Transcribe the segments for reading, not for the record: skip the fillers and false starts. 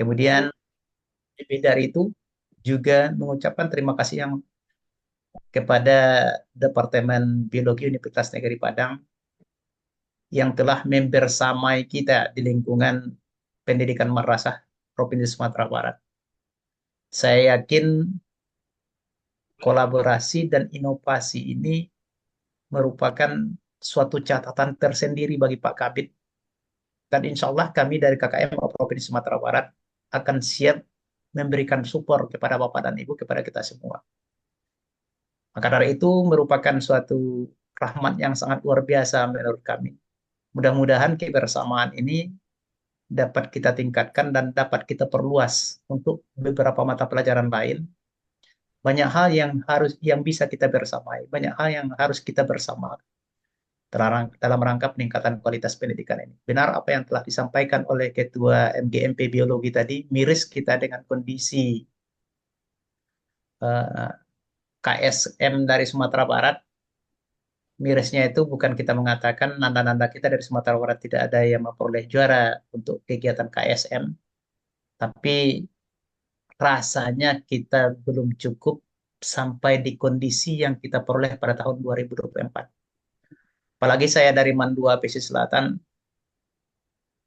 Kemudian lebih dari itu juga mengucapkan terima kasih yang kepada Departemen Biologi Universitas Negeri Padang yang telah membersamai kita di lingkungan pendidikan madrasah Provinsi Sumatera Barat. Saya yakin kolaborasi dan inovasi ini merupakan suatu catatan tersendiri bagi Pak Kabit. Dan insya Allah kami dari KKM Provinsi Sumatera Barat akan siap memberikan support kepada Bapak dan Ibu, kepada kita semua. Maka dari itu merupakan suatu rahmat yang sangat luar biasa menurut kami. Mudah-mudahan kebersamaan ini dapat kita tingkatkan dan dapat kita perluas untuk beberapa mata pelajaran lain. Banyak hal yang bisa kita bersamai, banyak hal yang harus kita bersama dalam rangka peningkatan kualitas pendidikan ini. Benar apa yang telah disampaikan oleh Ketua MGMP Biologi tadi, miris kita dengan kondisi eh, KSM dari Sumatera Barat. Mirisnya itu bukan kita mengatakan nanda-nanda kita dari Sumatera Barat tidak ada yang memperoleh juara untuk kegiatan KSM, tapi rasanya kita belum cukup sampai di kondisi yang kita peroleh pada tahun 2024. Apalagi saya dari Mandua, Pesisir Selatan,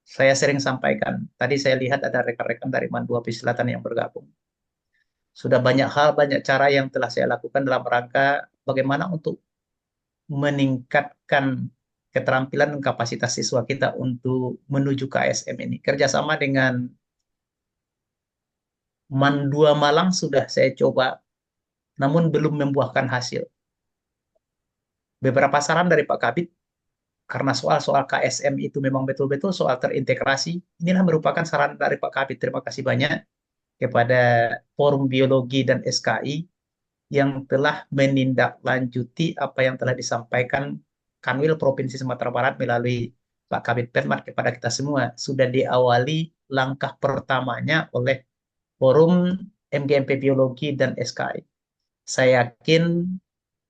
saya sering sampaikan. Tadi saya lihat ada rekan-rekan dari Mandua, Pesisir Selatan yang bergabung. Sudah banyak hal, banyak cara yang telah saya lakukan dalam rangka bagaimana untuk meningkatkan keterampilan dan kapasitas siswa kita untuk menuju ke ASM ini. Kerjasama dengan Mandua Malang sudah saya coba, namun belum membuahkan hasil. Beberapa saran dari Pak Kabit, karena soal-soal KSM itu memang betul-betul soal terintegrasi, inilah merupakan saran dari Pak Kabit. Terima kasih banyak kepada Forum Biologi dan SKI yang telah menindaklanjuti apa yang telah disampaikan Kanwil Provinsi Sumatera Barat melalui Pak Kabit Penmat kepada kita semua. Sudah diawali langkah pertamanya oleh Forum MGMP Biologi dan SKI. Saya yakin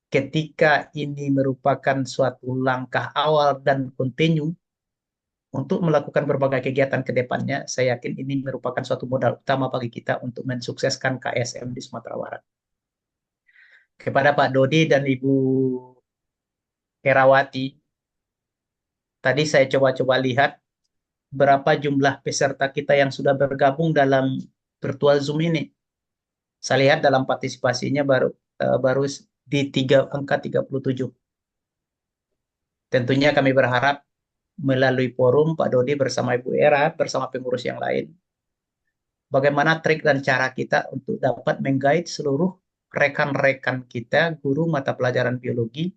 ketika ini merupakan suatu langkah awal dan kontinu untuk melakukan berbagai kegiatan ke depannya, saya yakin ini merupakan suatu modal utama bagi kita untuk mensukseskan KSM di Sumatera Barat. Kepada Pak Dodi dan Ibu Herawati, tadi saya coba-coba lihat berapa jumlah peserta kita yang sudah bergabung dalam virtual Zoom ini. Saya lihat dalam partisipasinya baru di angka 37. Tentunya kami berharap melalui forum Pak Dodi bersama Ibu Era, bersama pengurus yang lain, bagaimana trik dan cara kita untuk dapat menggait seluruh rekan-rekan kita, guru mata pelajaran biologi,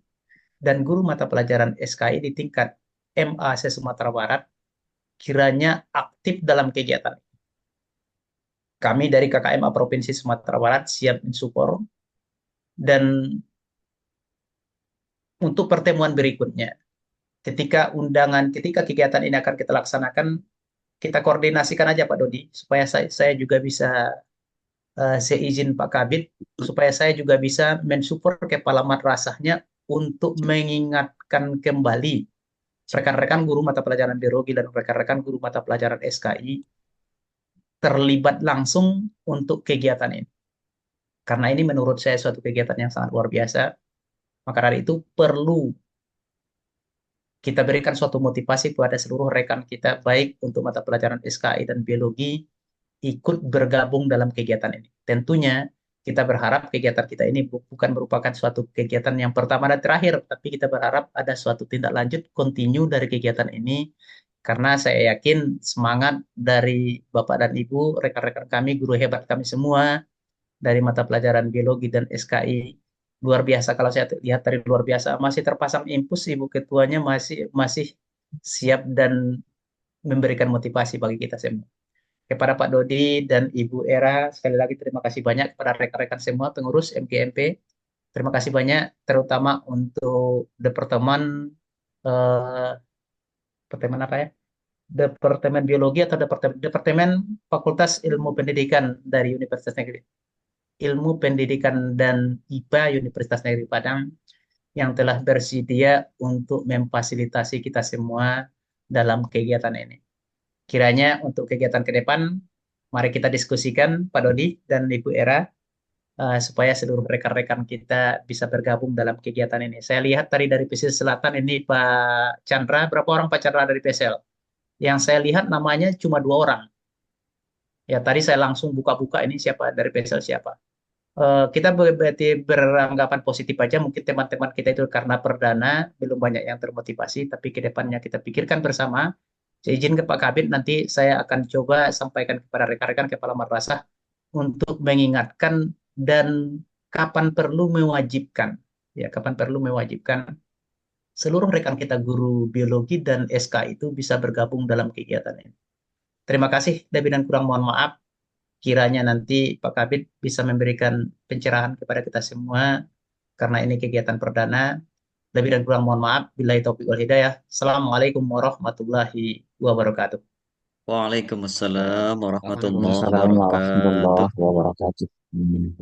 dan guru mata pelajaran SKI di tingkat MAC Sumatera Barat, kiranya aktif dalam kegiatan. Kami dari KKMA Provinsi Sumatera Barat siap mensupport, dan untuk pertemuan berikutnya, ketika kegiatan ini akan kita laksanakan, kita koordinasikan aja Pak Dodi, supaya saya juga bisa seizin Pak Kabit, supaya saya juga bisa mensupport kepala madrasahnya untuk mengingatkan kembali rekan-rekan guru mata pelajaran biologi dan rekan-rekan guru mata pelajaran SKI terlibat langsung untuk kegiatan ini. Karena ini menurut saya suatu kegiatan yang sangat luar biasa, maka dari itu perlu kita berikan suatu motivasi kepada seluruh rekan kita, baik untuk mata pelajaran SKI dan biologi, ikut bergabung dalam kegiatan ini. Tentunya kita berharap kegiatan kita ini bukan merupakan suatu kegiatan yang pertama dan terakhir, tapi kita berharap ada suatu tindak lanjut kontinu dari kegiatan ini, karena saya yakin semangat dari Bapak dan Ibu, rekan-rekan kami, guru hebat kami semua, dari mata pelajaran biologi dan SKI, luar biasa. Kalau saya lihat dari luar biasa, masih terpasang impus, Ibu Ketuanya masih masih siap dan memberikan motivasi bagi kita semua. Kepada Pak Dodi dan Ibu Era, sekali lagi terima kasih banyak kepada rekan-rekan semua pengurus MGMP. Terima kasih banyak, terutama untuk Departemen eh, Departemen apa ya? Departemen Biologi atau Departemen Fakultas Ilmu Pendidikan dari Universitas Negeri Ilmu Pendidikan dan IPA Universitas Negeri Padang yang telah bersedia untuk memfasilitasi kita semua dalam kegiatan ini. Kiranya untuk kegiatan ke depan Mari kita diskusikan Pak Dodi dan Ibu Era supaya seluruh rekan-rekan kita bisa bergabung dalam kegiatan ini. Saya lihat tadi dari pesisir selatan ini Pak Chandra, berapa orang Pak Chandra dari PSL? Yang saya lihat namanya cuma 2 orang. Ya tadi saya langsung buka-buka ini siapa dari PSL siapa. Kita berarti beranggapan positif aja. Mungkin teman-teman kita itu karena perdana belum banyak yang termotivasi, tapi ke depannya kita pikirkan bersama. Saya izin ke Pak Kabit, nanti saya akan coba sampaikan kepada rekan-rekan kepala madrasah untuk mengingatkan dan kapan perlu mewajibkan, ya kapan perlu mewajibkan seluruh rekan kita guru biologi dan SK itu bisa bergabung dalam kegiatan ini. Terima kasih, lebih dan kurang mohon maaf. Kiranya nanti Pak Kabit bisa memberikan pencerahan kepada kita semua karena ini kegiatan perdana. Lebih dan kurang mohon maaf. Billahi taufiq wal hidayah. Assalamualaikum warahmatullahi wabarakatuh. Waalaikumsalam warahmatullahi Waalaikumsalam wabarakatuh. warahmatullahi wabarakatuh.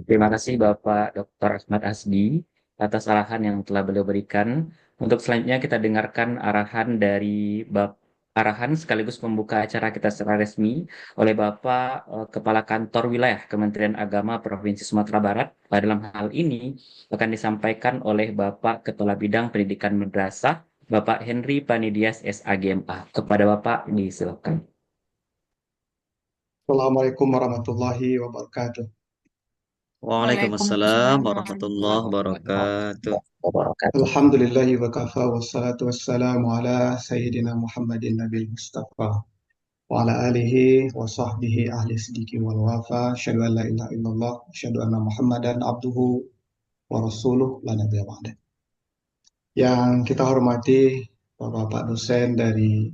Terima kasih Bapak Dr. Ahmad Asdi atas arahan yang telah beliau berikan. Untuk selanjutnya kita dengarkan arahan dari arahan sekaligus pembuka acara kita secara resmi oleh Bapak Kepala Kantor Wilayah Kementerian Agama Provinsi Sumatera Barat. Pada dalam hal ini akan disampaikan oleh Bapak Kepala Bidang Pendidikan Madrasah, Bapak Henry Panidias SAGMA. Kepada Bapak disilakan. Assalamualaikum warahmatullahi wabarakatuh. Waalaikumsalam Waalaikumsalam warahmatullahi warahmatullahi wabarakatuh. wabarakatuh. Wabarakatuh. Alhamdulillahi wa kafa wassalatu wassalamu ala sayyidina Muhammadin nabil mustafa wa ala alihi wa sahbihi ahli sidiki wal wafa asyhadu an la ilaha illallah asyhadu anna Muhammadan abduhu wa rasuluh la nabiyya ba'da. Yang kita hormati Bapak-bapak dosen dari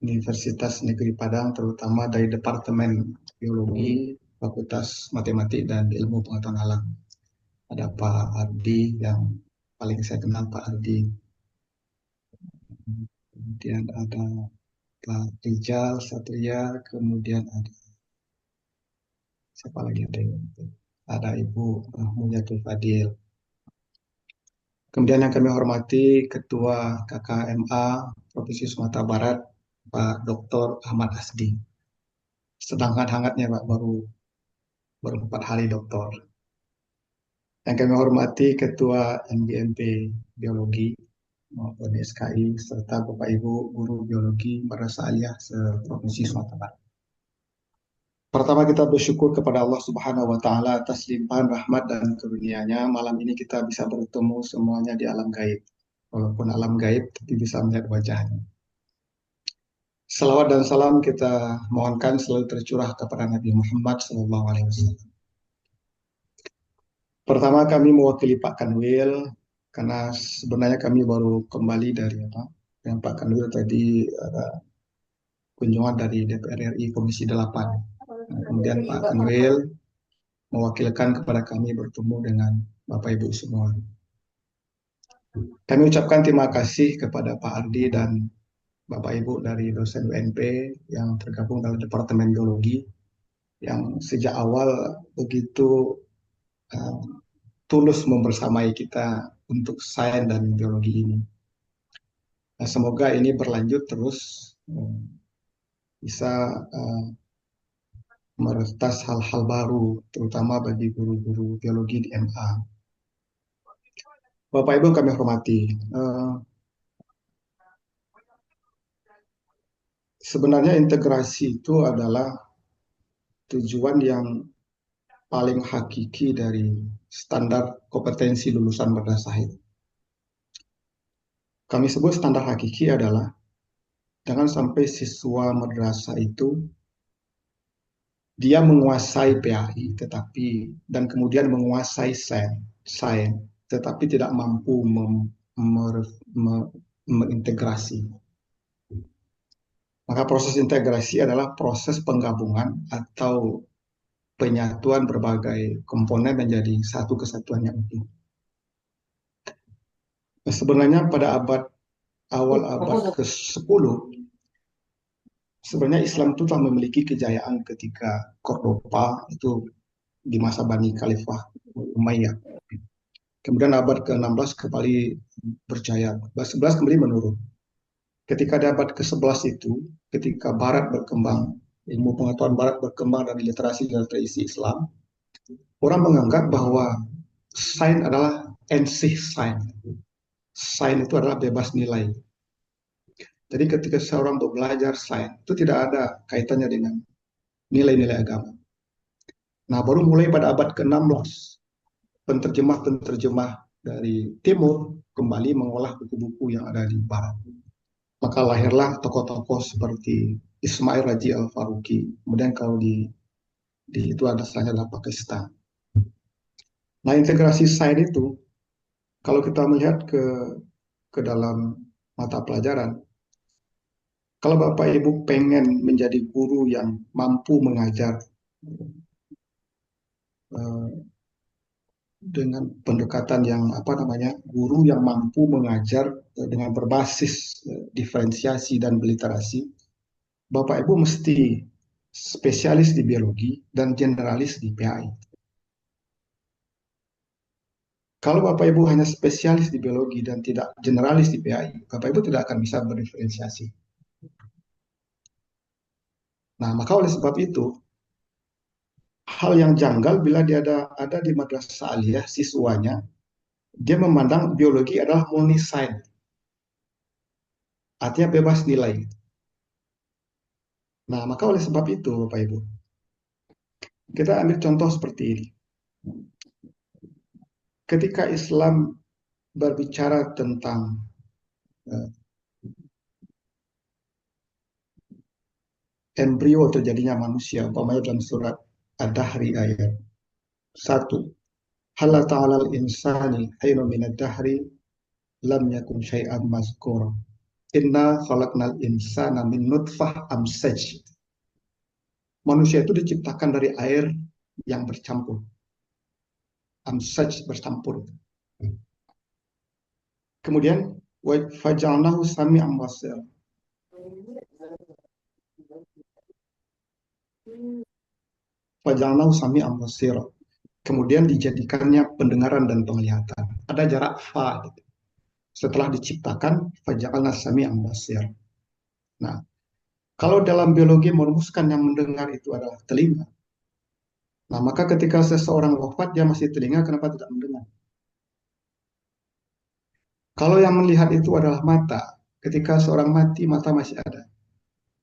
Universitas Negeri Padang, terutama dari Departemen Biologi, Fakultas Matematik dan Ilmu Pengetahuan Alam. Ada Pak Ardi yang paling saya kenal Pak Ardi. Kemudian ada Pak Rijal Satria, kemudian ada siapa lagi ada Ibu Munyatul Fadil. Kemudian yang kami hormati Ketua KKMA Provinsi Sumatera Barat Pak Dr. Ahmad Asdi. Sedang hangat-hangatnya Pak, baru 4 hari doktor. Yang kami hormati Ketua NBMP Biologi maupun SKI serta Bapak Ibu guru biologi Madrasah Aliyah se-Provinsi Sumatera Barat. Pertama kita bersyukur kepada Allah Subhanahu wa taala atas limpahan rahmat dan karunia-Nya. Malam ini kita bisa bertemu semuanya di alam gaib. Walaupun alam gaib tapi bisa melihat wajahnya. Salawat dan salam kita mohonkan selalu tercurah kepada Nabi Muhammad SAW. Pertama kami mewakili Pak Kanwil karena sebenarnya kami baru kembali dari yang Pak Kanwil tadi ada kunjungan dari DPR RI Komisi 8. Nah, kemudian Pak Kanwil mewakilkan kepada kami bertemu dengan Bapak Ibu semua. Kami ucapkan terima kasih kepada Pak Ardi dan Bapak Ibu dari dosen UNP yang tergabung dalam Departemen Biologi yang sejak awal begitu tulus membersamai kita untuk sains dan biologi ini. Nah, semoga ini berlanjut terus bisa meretas hal-hal baru, terutama bagi guru-guru biologi di MA. Bapak Ibu kami hormati, sebenarnya integrasi itu adalah tujuan yang paling hakiki dari standar kompetensi lulusan madrasah itu. Kami sebut standar hakiki adalah jangan sampai siswa madrasah itu dia menguasai PAI tetapi dan kemudian menguasai sains tetapi tidak mampu mengintegrasi. Maka proses integrasi adalah proses penggabungan atau penyatuan berbagai komponen menjadi satu kesatuan yang utuh. Nah, sebenarnya pada awal abad ke-10 sebenarnya Islam itu telah memiliki kejayaan ketika Cordoba itu di masa Bani Khalifah Umayyah. Kemudian abad ke-16 kembali berjaya, abad 11 kembali menurun. Ketika di abad ke-11 itu, ketika Barat berkembang, ilmu pengetahuan Barat berkembang dari literasi dan tradisi Islam, orang menganggap bahwa sains adalah ensih sains. Sains itu adalah bebas nilai. Jadi ketika seorang untuk belajar sains itu tidak ada kaitannya dengan nilai-nilai agama. Nah, baru mulai pada abad ke-16 penterjemah-penterjemah dari timur kembali mengolah buku-buku yang ada di barat. Maka lahirlah tokoh-tokoh seperti Ismail Raji Al-Faruqi. Kemudian kalau di itu ada salahnya adalah Pakistan. Nah, integrasi sains itu kalau kita melihat ke dalam mata pelajaran, kalau Bapak Ibu pengen menjadi guru yang mampu mengajar eh, dengan pendekatan yang apa namanya, guru yang mampu mengajar dengan berbasis diferensiasi dan literasi, Bapak Ibu mesti spesialis di biologi dan generalis di PAI. Kalau Bapak Ibu hanya spesialis di biologi dan tidak generalis di PAI, Bapak Ibu tidak akan bisa berdiferensiasi. Nah, maka oleh sebab itu, hal yang janggal bila dia ada di madrasah aliyah, siswanya, dia memandang biologi adalah murni sains, artinya bebas nilai. Nah, maka oleh sebab itu, Bapak Ibu, kita ambil contoh seperti ini. Ketika Islam berbicara tentang eh, embrio terjadinya manusia, umpamanya dalam surat Ad-Dahri ayat 1. Hal ta'ala al-insani hayru minad dahri lam yakun syai'an mazkura. Inna khalaqnal insana min nutfah amsaj. Manusia itu diciptakan dari air yang bercampur. Amsaj bercampur. Kemudian wa faja'alnahu sami'an basir. Faja'alnahu sami'an basir. Kemudian dijadikannya pendengaran dan penglihatan. Ada jarak fa gitu. Setelah diciptakan faja'alna sami'an basir. Nah, kalau dalam biologi merumuskan yang mendengar itu adalah telinga. Nah, maka ketika seseorang wafat dia masih telinga, kenapa tidak mendengar? Kalau yang melihat itu adalah mata, ketika seorang mati mata masih ada.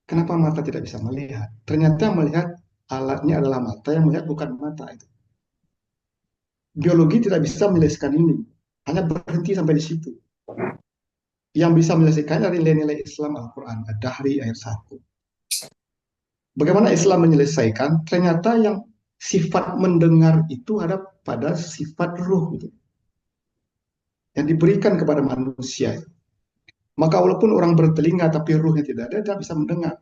Kenapa mata tidak bisa melihat? Ternyata melihat alatnya adalah mata, yang melihat bukan mata itu. Biologi tidak bisa menjelaskan ini, hanya berhenti sampai di situ. Yang bisa menyelesaikan dari nilai-nilai Islam Al-Quran, Ad-Dahri ayat 1. Bagaimana Islam menyelesaikan? Ternyata yang sifat mendengar itu ada pada sifat ruh gitu, yang diberikan kepada manusia. Maka walaupun orang bertelinga tapi ruhnya tidak ada, dia bisa mendengar.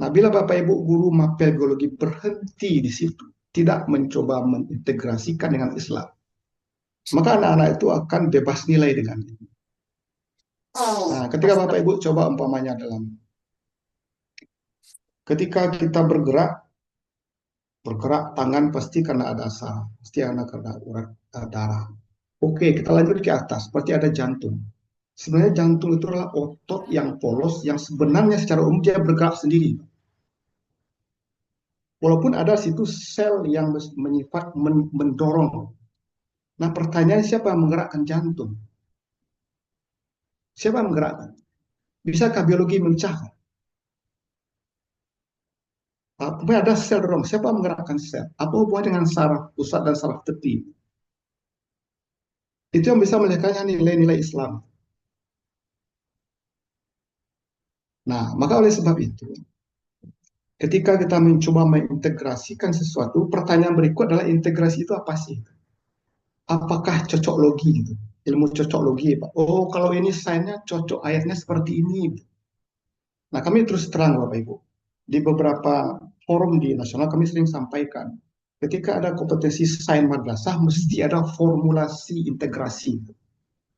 Nah, bila Bapak Ibu guru mapel biologi berhenti di situ, tidak mencoba mengintegrasikan dengan Islam, maka anak-anak itu akan bebas nilai dengan itu. Nah, ketika Bapak Ibu coba umpamanya ketika kita bergerak tangan pasti karena ada asal, pasti karena urat darah. Oke, kita lanjut ke atas, seperti ada jantung. Sebenarnya jantung itu adalah otot yang polos yang sebenarnya secara umum dia bergerak sendiri. Walaupun ada situ sel yang menyifat mendorong. Nah, pertanyaan siapa yang menggerakkan jantung? Siapa yang menggerakkan? Bisakah biologi memecahkan? Kemudian ada sel dorong. Siapa yang menggerakkan sel? Apa hubungannya dengan saraf pusat dan saraf tepi? Itu yang bisa melihatnya nilai-nilai Islam. Nah, maka oleh sebab itu, ketika kita mencoba mengintegrasikan sesuatu, pertanyaan berikut adalah integrasi itu apa sih? Apakah cocok logi gitu? Ilmu cocok logi, Pak. Oh, kalau ini sainsnya cocok ayatnya seperti ini. Nah, kami terus terang Bapak Ibu, di beberapa forum di nasional kami sering sampaikan, ketika ada kompetensi sains madrasah, mesti ada formulasi integrasi.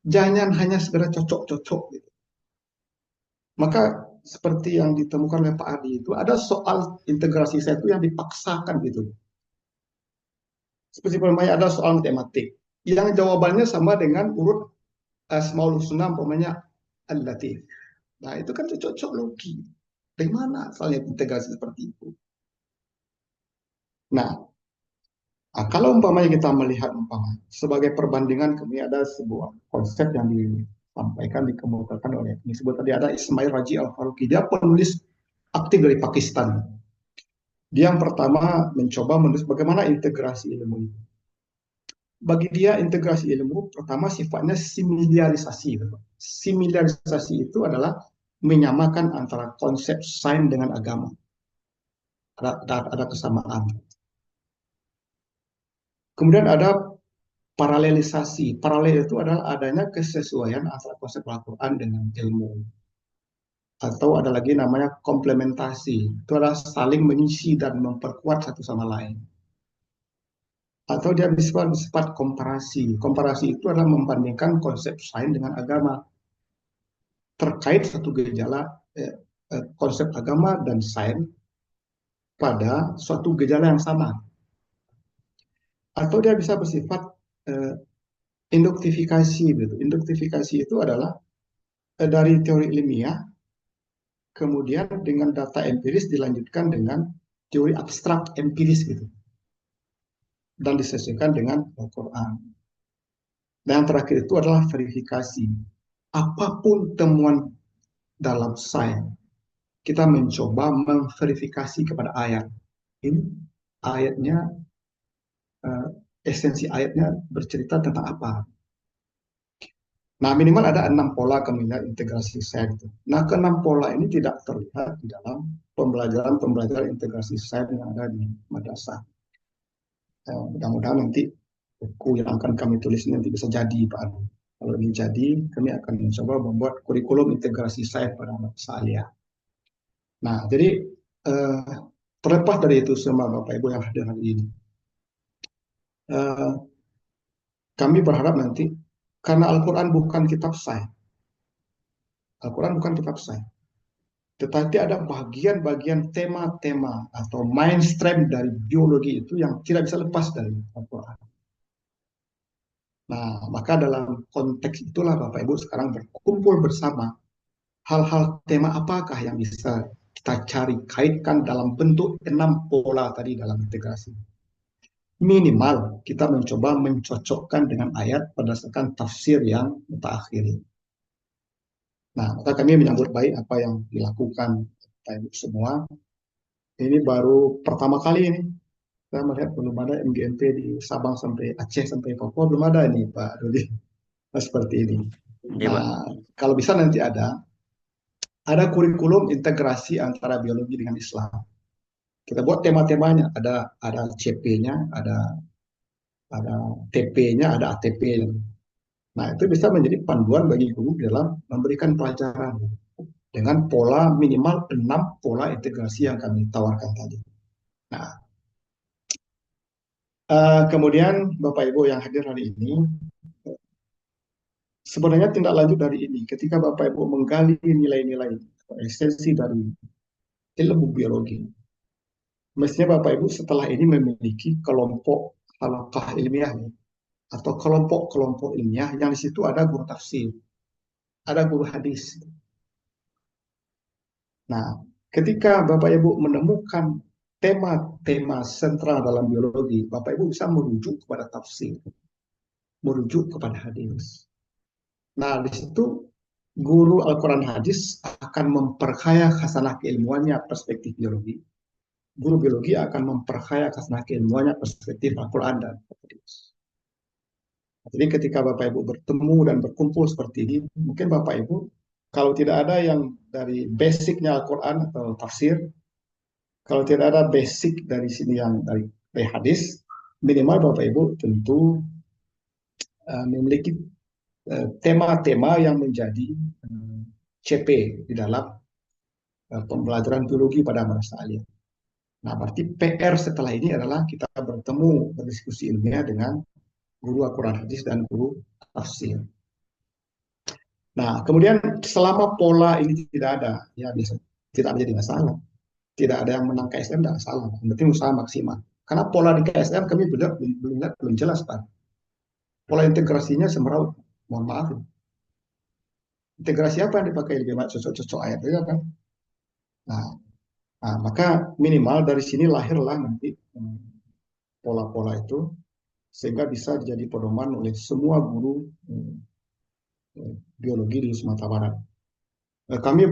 Jangan hanya sekedar cocok-cocok gitu. Maka seperti yang ditemukan oleh Pak Adi itu, ada soal integrasi saya itu yang dipaksakan gitu. Seperti umpamanya ada soal matematik, yang jawabannya sama dengan urut Asmaul Husna, umpamanya Al-Latif. Nah, itu kan cocok logi. Dari mana asalnya integrasi seperti itu? Nah, kalau umpamanya kita melihat sebagai perbandingan, kami ada sebuah konsep yang disampaikan, dikemukakan oleh disebut tadi ada Ismail Raji Al-Faruqi. Dia penulis aktif dari Pakistan. Dia yang pertama mencoba menulis bagaimana integrasi ilmu itu. Bagi dia integrasi ilmu pertama sifatnya similiarisasi. Similiarisasi itu adalah menyamakan antara konsep sains dengan agama. Ada kesamaan. Kemudian ada paralelisasi. Paralel itu adalah adanya kesesuaian antara konsep Al-Quran dengan ilmu. Atau ada lagi namanya komplementasi. Itu adalah saling mengisi dan memperkuat satu sama lain. Atau dia bersifat komparasi. Komparasi itu adalah membandingkan konsep sains dengan agama. Terkait satu gejala, konsep agama dan sains pada suatu gejala yang sama. Atau dia bisa bersifat induktifikasi. Gitu. Induktifikasi itu adalah dari teori ilmiah, kemudian dengan data empiris dilanjutkan dengan teori abstrak empiris gitu, dan disesuaikan dengan Al-Quran. Dan yang terakhir itu adalah verifikasi. Apapun temuan dalam sains, kita mencoba memverifikasi kepada ayat. Ini ayatnya, esensi ayatnya bercerita tentang apa. Nah, minimal ada 6 pola kemudian integrasi sains. Nah, ke-6 pola ini tidak terlihat di dalam pembelajaran integrasi sains yang ada di madrasah. Mudah-mudahan nanti buku yang akan kami tulis nanti bisa jadi, Pak Anu. Kalau ini jadi, kami akan mencoba membuat kurikulum integrasi sains pada madrasah aliyah. Nah, jadi terlepas dari itu semua Bapak Ibu yang hadir hari ini, kami berharap nanti, karena Al-Quran bukan kitab sains, Al-Quran bukan kitab sains, tetapi ada bagian-bagian tema-tema atau mainstream dari biologi itu yang tidak bisa lepas dari Al-Quran. Nah, maka dalam konteks itulah Bapak Ibu sekarang berkumpul bersama, hal-hal tema apakah yang bisa kita cari kaitkan dalam bentuk 6 pola tadi dalam integrasi. Minimal kita mencoba mencocokkan dengan ayat berdasarkan tafsir yang mutaakhir. Nah, maka kami menyambut baik apa yang dilakukan Bapak Ibu semua. Ini baru pertama kali ini saya melihat belum ada MGMP di Sabang sampai Aceh sampai Papua, belum ada ini Pak Rudi. Nah, seperti ini. Iya, Pak. Nah, kalau bisa nanti ada kurikulum integrasi antara biologi dengan Islam. Kita buat tema-temanya, ada CP-nya, ada TP-nya, ada ATP-nya. Nah, itu bisa menjadi panduan bagi guru dalam memberikan pelajaran dengan pola minimal 6 pola integrasi yang kami tawarkan tadi. Nah, kemudian Bapak Ibu yang hadir hari ini, sebenarnya tindak lanjut dari ini, ketika Bapak Ibu menggali nilai-nilai esensi dari ilmu biologi, mestinya Bapak Ibu setelah ini memiliki kelompok halaqah ilmiah atau kelompok-kelompok ilmiah yang di situ ada guru tafsir, ada guru hadis. Nah, ketika Bapak Ibu menemukan tema-tema sentral dalam biologi, Bapak Ibu bisa merujuk kepada tafsir, merujuk kepada hadis. Nah, di situ guru Al-Quran hadis akan memperkaya khasanah keilmuannya perspektif biologi. Guru biologi akan memperkaya khasanah keilmuannya perspektif Al-Quran dan hadis. Jadi ketika Bapak Ibu bertemu dan berkumpul seperti ini, mungkin Bapak Ibu, kalau tidak ada yang dari basicnya Al-Quran atau tafsir, kalau tidak ada basic dari sini yang dari hadis, minimal Bapak Ibu tentu memiliki tema-tema yang menjadi CP di dalam pembelajaran biologi pada masa aliyah. Nah, berarti PR setelah ini adalah kita bertemu berdiskusi ilmiah dengan guru Al-Quran hadis dan guru tafsir. Nah, kemudian selama pola ini tidak ada, ya bisa tidak menjadi masalah. Tidak ada yang menang KSM, tidak masalah. Yang penting usaha maksimal. Karena pola di KSM kami belum jelas, Pak. Pola integrasinya semeraut. Mohon maaf. Integrasi apa yang dipakai lebih banyak cocok-cocok ayat itu kan? Nah, maka minimal dari sini lahirlah nanti pola-pola itu sehingga bisa jadi pedoman oleh semua guru biologi di Sumatera Barat. Kami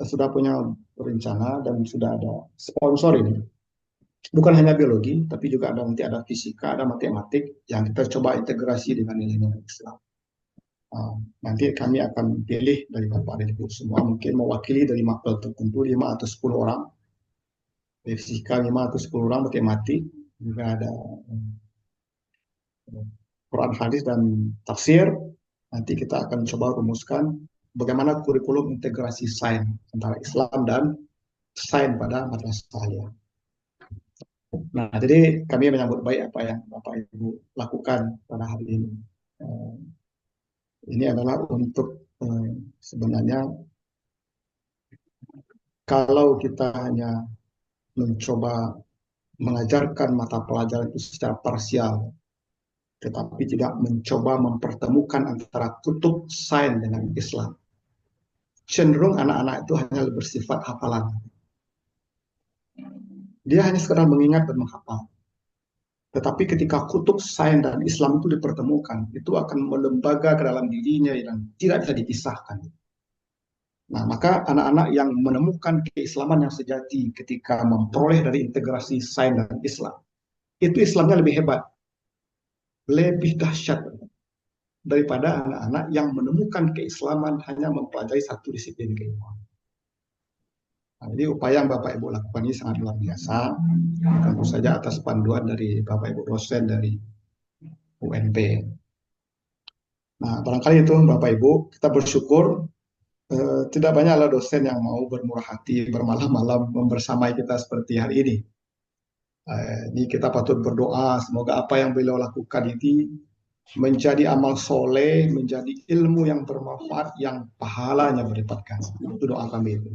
sudah punya rencana dan sudah ada sponsor ini. Bukan hanya biologi, tapi juga ada nanti ada fisika, ada matematik yang kita coba integrasi dengan nilai-nilai Islam. Nanti kami akan pilih dari Bapak dan Ibu semua, mungkin mewakili dari mapel tertentu 5 atau 10 orang, dari fisika 5 atau 10 orang, matematik, juga ada Quran hadis dan tafsir. Nanti kita akan coba rumuskan bagaimana kurikulum integrasi sains antara Islam dan sains pada madrasah aliyah. Nah, jadi kami menyambut baik apa yang Bapak Ibu lakukan pada hari ini. Ini adalah untuk sebenarnya kalau kita hanya mencoba mengajarkan mata pelajaran itu secara parsial, tetapi tidak mencoba mempertemukan antara kutub sains dengan Islam, cenderung anak-anak itu hanya bersifat hafalan. Dia hanya sekedar mengingat dan menghafal. Tetapi ketika kutub sains dan Islam itu dipertemukan, itu akan melembaga ke dalam dirinya dan tidak bisa dipisahkan. Nah, maka anak-anak yang menemukan keislaman yang sejati ketika memperoleh dari integrasi sains dan Islam, itu Islamnya lebih hebat, lebih dahsyat daripada anak-anak yang menemukan keislaman hanya mempelajari satu disiplin keilmuan. Nah, jadi upaya yang Bapak Ibu lakukan ini sangat luar biasa, tentu saja atas panduan dari Bapak Ibu dosen dari UNP. Nah, barangkali itu Bapak Ibu, kita bersyukur tidak banyaklah dosen yang mau bermurah hati bermalam-malam membersamai kita seperti hari ini. Ini kita patut berdoa semoga apa yang beliau lakukan ini menjadi amal soleh, menjadi ilmu yang bermanfaat, yang pahalanya berlipat ganda. Itu doa kami itu.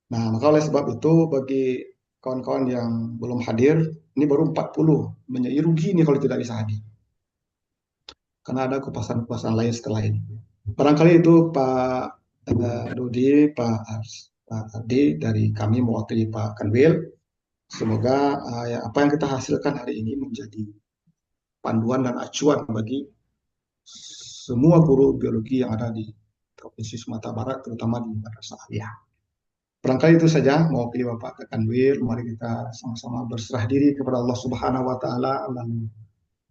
Nah, maka oleh sebab itu bagi kawan-kawan yang belum hadir, ini baru 40, menjadi rugi ini kalau tidak bisa hadir. Karena ada kupasan-kupasan lain setelah ini. Barangkali itu Pak Dodi, Pak Ardi dari kami mewakili Pak Kanwil. Semoga apa yang kita hasilkan hari ini menjadi panduan dan acuan bagi semua guru biologi yang ada di Provinsi Sumatera Barat, terutama di Madrasah Aliyah. Barangkali itu saja mewakili Bapak Kanwil. Mari kita sama-sama berserah diri kepada Allah Subhanahu wa taala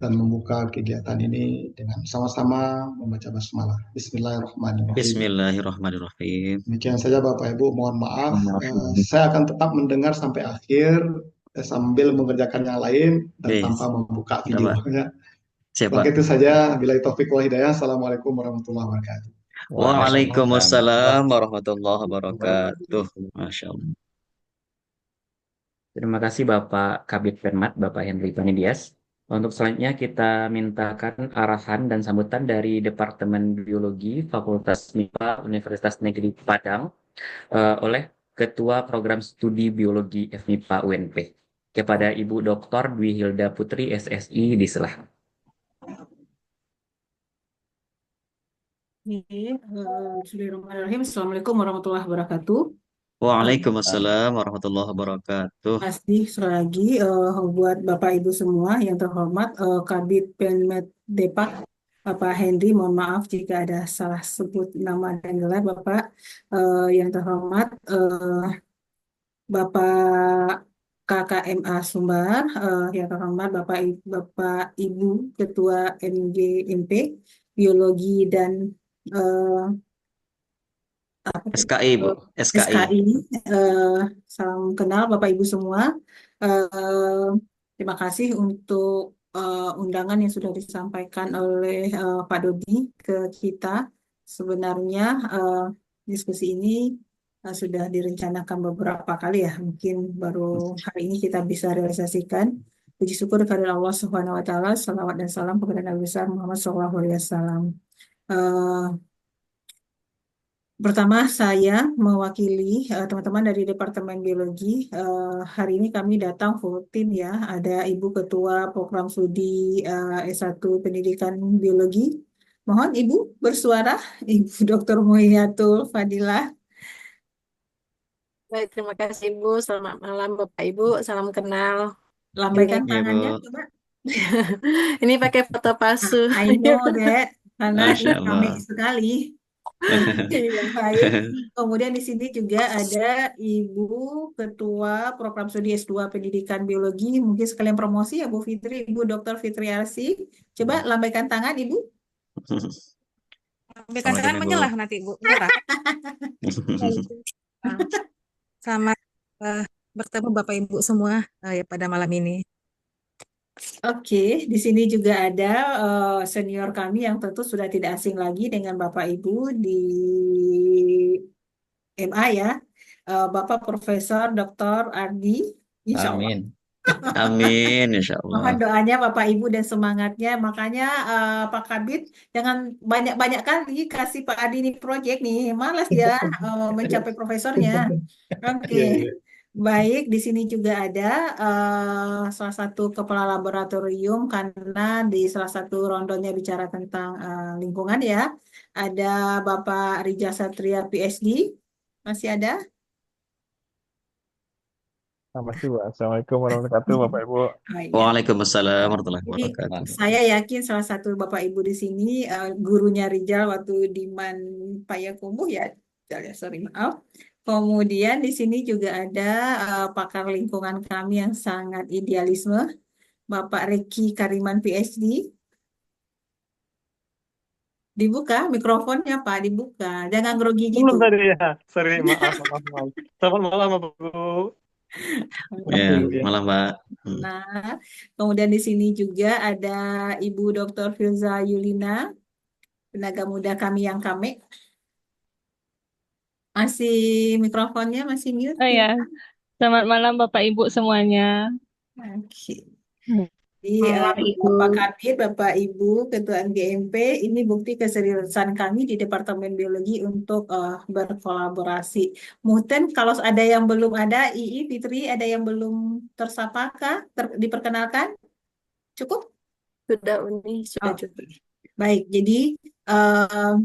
dan membuka kegiatan ini dengan sama-sama membaca basmalah. Bismillahirrahmanirrahim. Bismillahirrahmanirrahim. Demikian saja Bapak Ibu, mohon maaf. Saya akan tetap mendengar sampai akhir sambil mengerjakan yang lain dan tanpa membuka videonya. Begitu saja. Bila taufik wal hidayah. Assalamualaikum warahmatullahi wabarakatuh. Waalaikumsalam warahmatullahi wabarakatuh. Masya Allah. Terima kasih Bapak Kabid Penmat, Bapak Henry Panidias. Untuk selanjutnya kita mintakan arahan dan sambutan dari Departemen Biologi Fakultas MIPA Universitas Negeri Padang oleh Ketua Program Studi Biologi FMIPA UNP kepada Ibu Dr. Dwi Hilda Putri SSI disilahkan. Bismillahirrahmanirrahim. Assalamualaikum warahmatullahi wabarakatuh. Waalaikumsalam warahmatullahi wabarakatuh. Terima kasih sekali lagi buat Bapak Ibu semua yang terhormat, Kabid Penmet Depak Bapak Henry, mohon maaf jika ada salah sebut nama dan gelar Bapak. Yang terhormat Bapak KKMA Sumbar, yang terhormat Bapak Ibu Ketua MGMP Biologi dan SKI, Bu. SKI. Salam kenal Bapak Ibu semua. Terima kasih untuk undangan yang sudah disampaikan oleh Pak Dodi ke kita. Sebenarnya diskusi ini sudah direncanakan beberapa kali ya. Mungkin baru hari ini kita bisa realisasikan. Puji syukur kepada Allah Subhanahu wa taala, salawat dan salam kepada Nabi besar Muhammad sallallahu alaihi wasallam. Pertama, saya mewakili teman-teman dari Departemen Biologi. Hari ini kami datang full tim ya. Ada Ibu Ketua Program Studi S1 Pendidikan Biologi. Mohon Ibu bersuara, Ibu Dr. Muhyiatul Fadilah. Baik, terima kasih Ibu. Selamat malam Bapak Ibu. Salam kenal. Lambaikan Ya, Bu. tangannya, coba. Ini pakai foto palsu. I know that, karena Masya ini rame Allah. sekali. Iya. Baik. Kemudian di sini juga ada Ibu Ketua Program Studi S2 Pendidikan Biologi. Mungkin sekalian promosi ya Bu Fitri, Ibu Dr. Fitri Arsi. Coba lambaikan tangan Ibu. Lambaikan tangan Assalamualaikum, Ibu. menyerah nanti Ibu. Menyerah. Selamat bertemu Bapak Ibu semua ya pada malam ini. Oke, di sini juga ada senior kami yang tentu sudah tidak asing lagi dengan Bapak Ibu di MA ya. Bapak Profesor Dr. Ardi, insya Allah. Amin. Amin, Insya Mohon Allah. doanya Bapak Ibu dan semangatnya. Makanya Pak Kabit jangan banyak-banyak kali kasih Pak Adi ini proyek nih. Malas dia mencapai profesornya. Oke. Iya, iya. Baik, di sini juga ada salah satu kepala laboratorium karena di salah satu rondonya bicara tentang lingkungan ya. Ada Bapak Rija Satria PhD. Masih ada? Masih, Bu. Assalamualaikum warahmatullahi wabarakatuh, Bapak Ibu. Oh, iya. Waalaikumsalam warahmatullahi Jadi wabarakatuh. saya yakin salah satu Bapak Ibu di sini gurunya Rijal waktu di Man Payakumbuh ya, Rijal ya, sorry maaf. Kemudian di sini juga ada pakar lingkungan kami yang sangat idealisme, Bapak Reki Kariman PhD. Dibuka mikrofonnya Pak, dibuka. Jangan grogi gitu. Belum tadi ya. Sorry, maaf. Selamat malam, Bapak Ibu. Ya, Ya. malam, Mbak. Nah, kemudian di sini juga ada Ibu Dr. Filza Yulina, tenaga muda kami yang kami. Masih mikrofonnya masih mute Oh ya? ya, selamat malam Bapak Ibu semuanya. Oke. Jadi Bapak Kabit, Bapak Ibu, Ketua MGMP, ini bukti keseriusan kami di Departemen Biologi untuk berkolaborasi. Mungkin kalau ada yang belum ada, Ii, Fitri, ada yang belum tersapakah? Diperkenalkan? Cukup? Sudah Uni, sudah Oh, cukup. baik, jadi eh,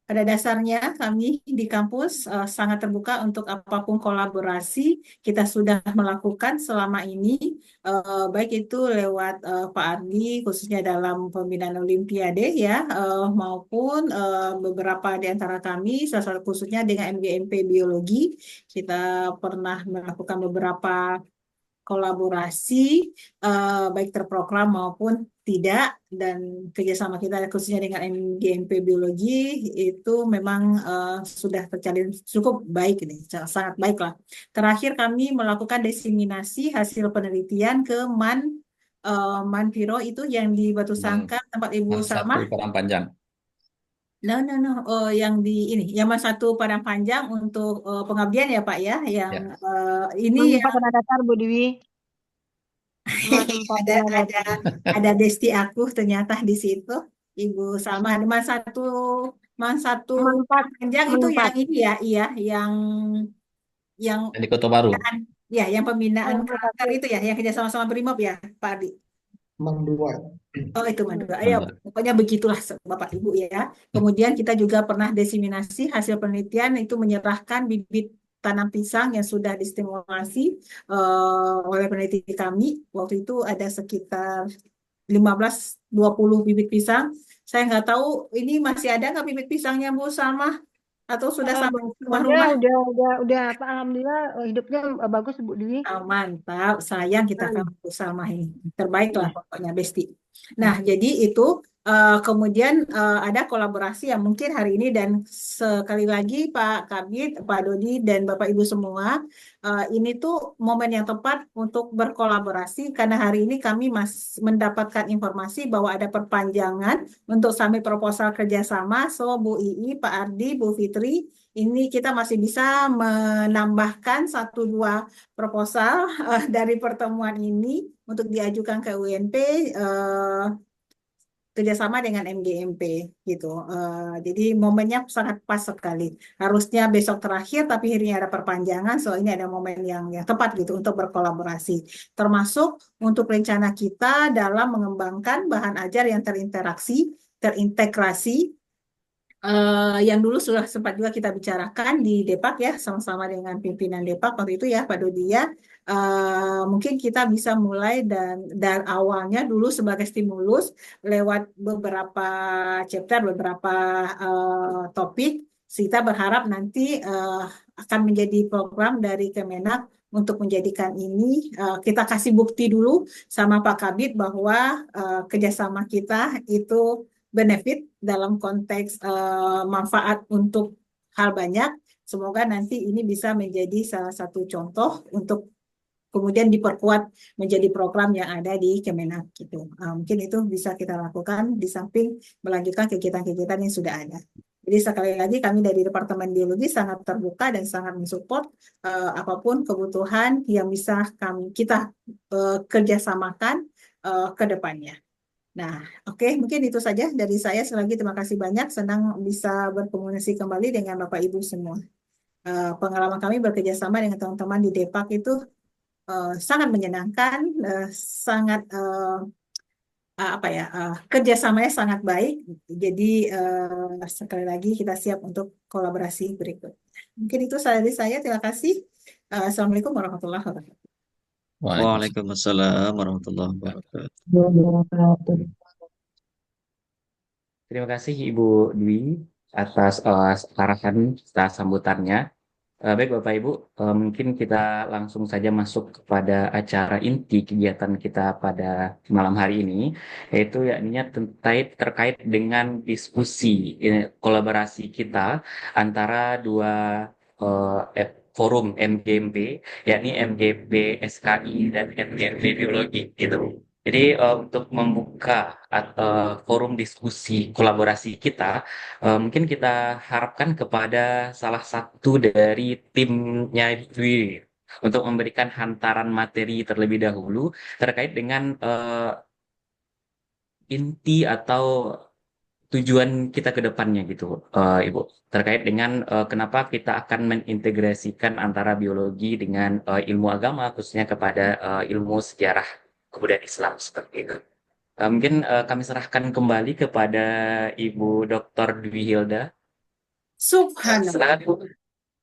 pada dasarnya kami di kampus sangat terbuka untuk apapun kolaborasi kita sudah melakukan selama ini, baik itu lewat Pak Ardi khususnya dalam pembinaan Olimpiade ya, maupun beberapa di antara kami, salah satu khususnya dengan MGMP Biologi, kita pernah melakukan beberapa kolaborasi baik terprogram maupun tidak, dan kerjasama kita khususnya dengan MGMP Biologi itu memang sudah terjalin cukup baik ini, sangat baik lah. Terakhir kami melakukan diseminasi hasil penelitian ke Manpiro itu yang di Batu Sangkar tempat Ibu Salma. Satu Padang Panjang. No. Yang di ini, yang Mas satu Padang Panjang untuk pengabdian ya Pak ya, yang ini Emang yang Bapak pernah datar Bu Dewi? ada Desti aku ternyata di situ, Ibu Salma. Man satu panjang itu yang ini ya, iya, yang Di Kota Baru. ya, yang pembinaan karakter itu ya, yang kerja sama-sama Brimob ya, Pak Adi. Mandua. Oh, itu Madura. Ya, pokoknya begitulah Bapak Ibu ya. Kemudian kita juga pernah diseminasi hasil penelitian itu menyerahkan bibit tanam pisang yang sudah distimulasi oleh peneliti kami. Waktu itu ada sekitar 15-20 bibit pisang. Saya nggak tahu ini masih ada nggak bibit pisangnya Bu Salma? Atau sudah sampai rumah-rumah? Udah, Pak. Alhamdulillah hidupnya bagus Bu Dewi. Oh, mantap, sayang kita kan Bu Salma ini. Terbaik lah pokoknya Besti. Nah, jadi itu kemudian ada kolaborasi yang mungkin hari ini, dan sekali lagi Pak Kabit, Pak Dodi, dan Bapak Ibu semua, ini tuh momen yang tepat untuk berkolaborasi karena hari ini kami mendapatkan informasi bahwa ada perpanjangan untuk submit proposal kerjasama. So, Bu Ii, Pak Ardi, Bu Fitri, ini kita masih bisa menambahkan 1-2 proposal dari pertemuan ini untuk diajukan ke UNP kerjasama dengan MGMP gitu. Jadi momennya sangat pas sekali. Harusnya besok terakhir, tapi akhirnya ada perpanjangan. So ini ada momen yang tepat gitu untuk berkolaborasi. Termasuk untuk rencana kita dalam mengembangkan bahan ajar yang terintegrasi yang dulu sudah sempat juga kita bicarakan di Depak ya, sama-sama dengan pimpinan Depak waktu itu ya Pak Dodi ya. Mungkin kita bisa mulai dan awalnya dulu sebagai stimulus lewat beberapa chapter, beberapa topik. Kita berharap nanti akan menjadi program dari Kemenak untuk menjadikan ini kita kasih bukti dulu sama Pak Kabit bahwa kerjasama kita itu benefit dalam konteks manfaat untuk hal banyak. Semoga nanti ini bisa menjadi salah satu contoh untuk kemudian diperkuat menjadi program yang ada di Kemenak gitu. Mungkin itu bisa kita lakukan di samping melanjutkan kegiatan-kegiatan yang sudah ada. Jadi sekali lagi kami dari Departemen Biologi sangat terbuka dan sangat mensupport apapun kebutuhan yang bisa kita kerjasamakan ke depannya. Nah, oke, mungkin itu saja dari saya. Sekali lagi terima kasih banyak. Senang bisa berkomunikasi kembali dengan Bapak Ibu semua. Pengalaman kami bekerja sama dengan teman-teman di Depak itu sangat menyenangkan, sangat apa ya, kerjasamanya sangat baik. Jadi sekali lagi kita siap untuk kolaborasi berikut. Mungkin itu dari saya. Terima kasih. Assalamualaikum warahmatullahi wabarakatuh. Waalaikumsalam warahmatullahi wabarakatuh. Terima kasih Ibu Dwi atas arahan atas sambutannya. Baik Bapak Ibu, mungkin kita langsung saja masuk kepada acara inti kegiatan kita pada malam hari ini, yaitu yakni terkait dengan diskusi kolaborasi kita antara dua forum MGMP, yakni MGP SKI dan MGMP Biologi gitu. Jadi untuk membuka forum diskusi kolaborasi kita, mungkin kita harapkan kepada salah satu dari timnya Dwi untuk memberikan hantaran materi terlebih dahulu terkait dengan inti atau tujuan kita ke depannya gitu, Ibu. Terkait dengan kenapa kita akan mengintegrasikan antara biologi dengan ilmu agama, khususnya kepada ilmu sejarah kebudayaan Islam seperti itu. Mungkin kami serahkan kembali kepada Ibu Dr. Dwi Hilda. Subhanallah. Silakan, Bu.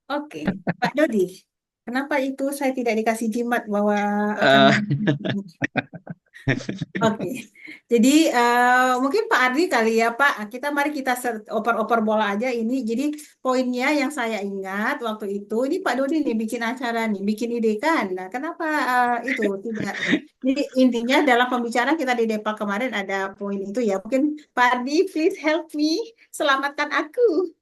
Oke, Pak Dodi, kenapa itu saya tidak dikasih jimat bahwa akan Oke, jadi mungkin Pak Ardi kali ya Pak, mari kita oper-oper bola aja ini. Jadi poinnya yang saya ingat waktu itu, ini Pak Dodi nih bikin acara nih, bikin ide kan. Nah, kenapa itu tidak? Jadi intinya dalam pembicaraan kita di Depak kemarin ada poin itu ya. Mungkin Pak Ardi, please help me, selamatkan aku.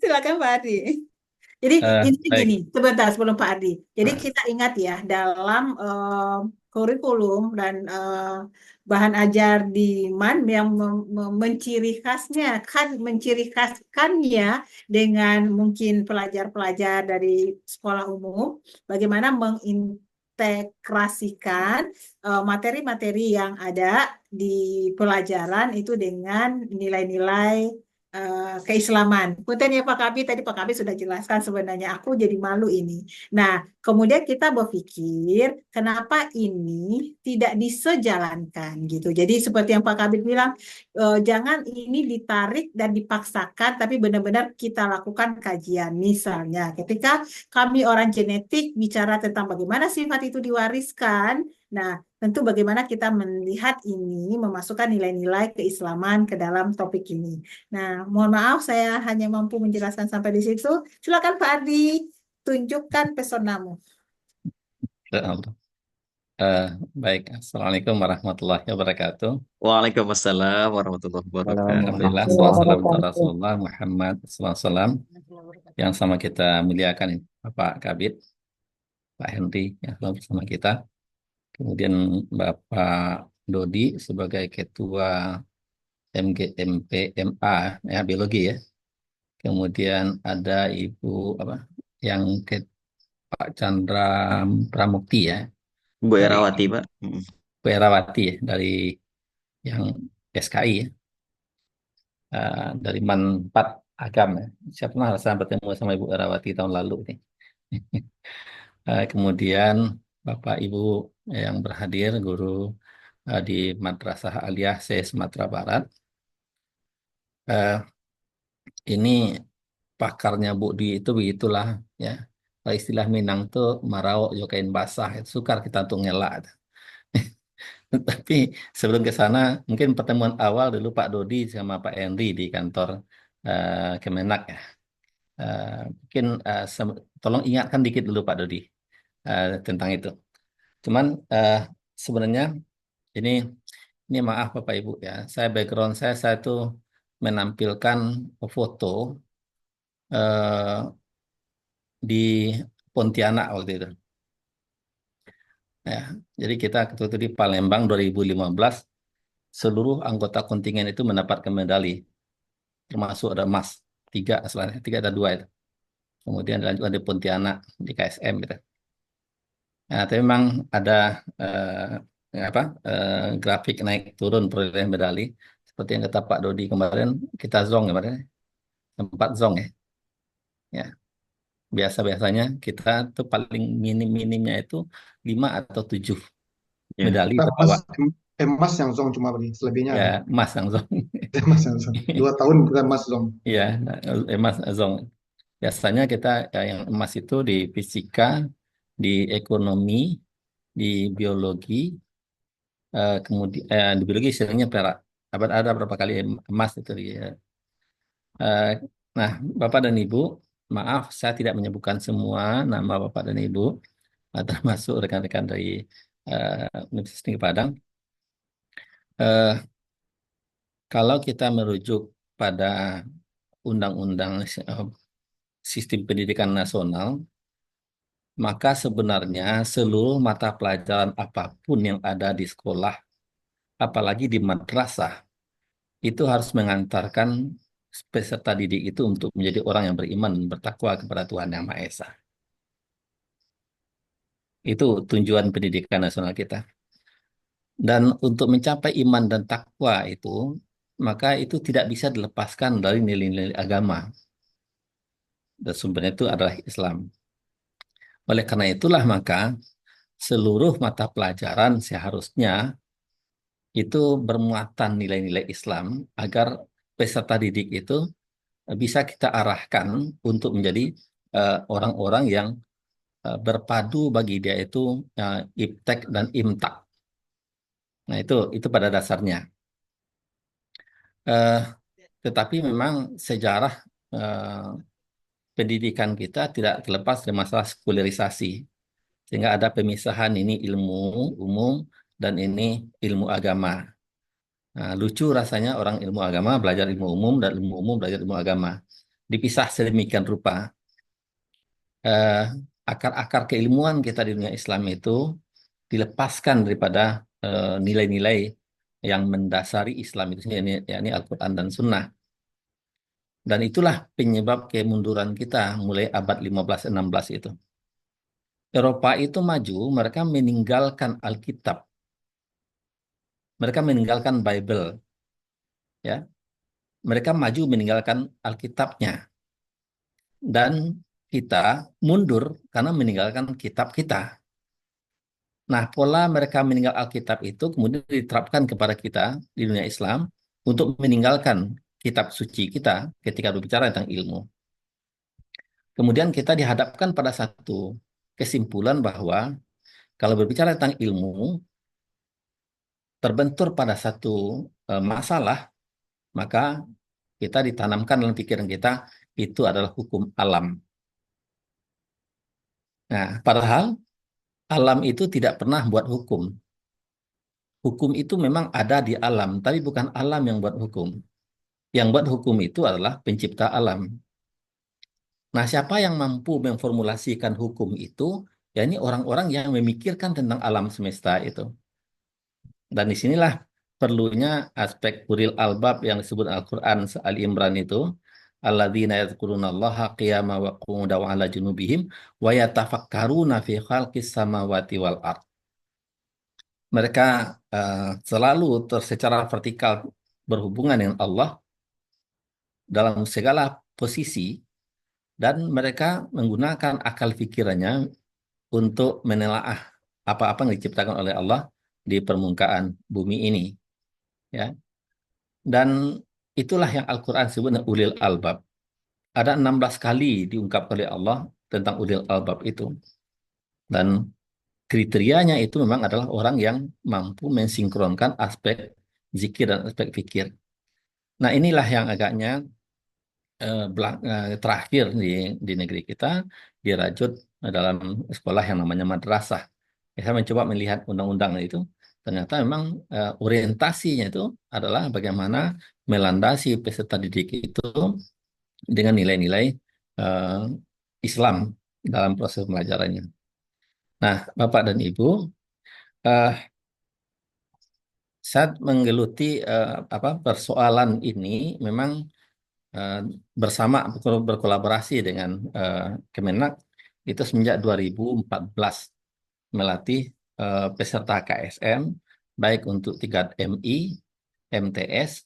Silakan Pak Ardi. Jadi intinya baik. gini, sebentar sebelum Pak Ardi. Jadi kita ingat ya dalam kurikulum dan bahan ajar di MAN yang menciri khasnya menciri khaskannya dengan mungkin pelajar-pelajar dari sekolah umum, bagaimana mengintegrasikan materi-materi yang ada di pelajaran itu dengan nilai-nilai keislaman. Punten ya Pak Kabit, tadi Pak Kabit sudah jelaskan sebenarnya aku jadi malu ini. Nah, kemudian kita berpikir kenapa ini tidak disejalankan gitu. Jadi seperti yang Pak Kabit bilang, jangan ini ditarik dan dipaksakan, tapi benar-benar kita lakukan kajian. Misalnya, ketika kami orang genetik bicara tentang bagaimana sifat itu diwariskan, nah tentu bagaimana kita melihat ini memasukkan nilai-nilai keislaman ke dalam topik ini. Nah, mohon maaf saya hanya mampu menjelaskan sampai di situ. Silakan Pak Ardi, tunjukkan pesonamu. Baik, Assalamualaikum warahmatullahi wabarakatuh. Waalaikumsalam warahmatullahi wabarakatuh. Alhamdulillah, wassalamu ala Rasulullah Muhammad SAW yang sama kita muliakan Bapak Kabit, Pak Henry yang selalu bersama kita. Kemudian Bapak Dodi sebagai Ketua MGMPMA ya biologi ya. Kemudian ada Ibu yang Pak Chandra Pramukti ya. Bu Erawati, Pak. Bu Erawati ya, dari yang SKI ya. Dari MAN 4 Agam ya. Saya pernah rasa bertemu sama Ibu Erawati tahun lalu nih. Kemudian Bapak Ibu yang berhadir, guru di Madrasah Aliyah Se Sumatera Barat. eh, ini pakarnya Bu Dwi itu begitulah ya. Kalau istilah Minang tuh marau jokain basah, itu sukar kita untuk ngelak. Tapi sebelum ke sana, mungkin pertemuan awal dulu Pak Dodi sama Pak Henry di kantor Kemenak ya. Eh, mungkin tolong ingatkan dikit dulu Pak Dodi tentang itu. Cuman sebenarnya ini ini maaf Bapak Ibu ya, background saya tuh menampilkan foto eh, di Pontianak waktu itu. Ya, jadi kita waktu itu di Palembang 2015, seluruh anggota kontingen itu mendapatkan medali, termasuk ada emas tiga, selain tiga ada dua itu. Kemudian dilanjutkan di Pontianak di KSM gitu. Nah, tapi memang ada grafik naik turun perolehan medali seperti yang kata Pak Dodi kemarin, kita zong ya kemarin, sempat zong ya. Ya, biasanya kita tuh paling minim-minimnya itu 5 atau 7 Ya. medali Kita terbawa. emas yang zong cuma beli, selebihnya Ya, ada. emas yang zong. Emas yang zong. 2 tahun kita emas zong. Ya, emas zong. Biasanya kita yang emas itu di fisika, di ekonomi, di biologi, kemudian di biologi seringnya perak. Ada berapa kali emas itu di. eh, nah, Bapak dan Ibu, maaf saya tidak menyebutkan semua nama Bapak dan Ibu, termasuk rekan-rekan dari Universitas Tinggi Padang. Eh, Kalau kita merujuk pada Undang-Undang Sistem Pendidikan Nasional, maka sebenarnya seluruh mata pelajaran apapun yang ada di sekolah, apalagi di madrasah, itu harus mengantarkan peserta didik itu untuk menjadi orang yang beriman dan bertakwa kepada Tuhan Yang Maha Esa. Itu tujuan pendidikan nasional kita. Dan untuk mencapai iman dan takwa itu, maka itu tidak bisa dilepaskan dari nilai-nilai agama. Dan sumbernya itu adalah Islam. Oleh karena itulah maka seluruh mata pelajaran seharusnya itu bermuatan nilai-nilai Islam agar peserta didik itu bisa kita arahkan untuk menjadi orang-orang yang berpadu bagi dia itu iptek dan imtak. Nah, itu pada dasarnya. Eh, tetapi memang sejarah eh, pendidikan kita tidak terlepas dari masalah sekularisasi. Sehingga ada pemisahan ini ilmu umum dan ini ilmu agama. Nah, lucu rasanya orang ilmu agama belajar ilmu umum dan ilmu umum belajar ilmu agama. Dipisah sedemikian rupa. Eh, akar-akar keilmuan kita di dunia Islam itu dilepaskan daripada nilai-nilai yang mendasari Islam itu sendiri, yakni Al-Quran dan Sunnah. Dan itulah penyebab kemunduran kita mulai abad 15-16 itu. Eropa itu maju, mereka meninggalkan Alkitab. Mereka meninggalkan Bible. Ya, mereka maju meninggalkan Alkitabnya. Dan kita mundur karena meninggalkan kitab kita. Nah, pola mereka meninggal Alkitab itu kemudian diterapkan kepada kita di dunia Islam untuk meninggalkan kitab suci kita ketika berbicara tentang ilmu. Kemudian kita dihadapkan pada satu kesimpulan bahwa kalau berbicara tentang ilmu, terbentur pada satu masalah, maka kita ditanamkan dalam pikiran kita itu adalah hukum alam. Nah, padahal alam itu tidak pernah buat hukum. Hukum itu memang ada di alam, tapi bukan alam yang buat hukum. Yang buat hukum itu adalah pencipta alam. Nah, siapa yang mampu memformulasikan hukum itu? Ya ini orang-orang yang memikirkan tentang alam semesta itu. Dan disinilah perlunya aspek ulil albab yang disebut Al-Quran Ali Imran itu. Alladzina yadhkurunallaha qiyama wa qu'udan wa ala junubihim wa yatafakkaruna fi khalqis samawati wal ard. Mereka selalu secara vertikal berhubungan dengan Allah dalam segala posisi dan mereka menggunakan akal pikirannya untuk menelaah apa-apa yang diciptakan oleh Allah di permukaan bumi ini, ya. Dan itulah yang Al-Quran sebut dengan ulil albab. Ada 16 kali diungkap oleh Allah tentang ulil albab itu. Dan kriterianya itu memang adalah orang yang mampu mensinkronkan aspek zikir dan aspek fikir. Nah, inilah yang agaknya terakhir di negeri kita dirajut dalam sekolah yang namanya madrasah. Saya mencoba melihat undang-undang itu, ternyata memang orientasinya itu adalah bagaimana melandasi peserta didik itu dengan nilai-nilai eh, Islam dalam proses pembelajarannya. Nah, Bapak dan Ibu, eh, saat menggeluti persoalan ini memang eh, bersama berkolaborasi dengan Kemenak itu semenjak 2014 melatih peserta KSM baik untuk tingkat MI, MTS,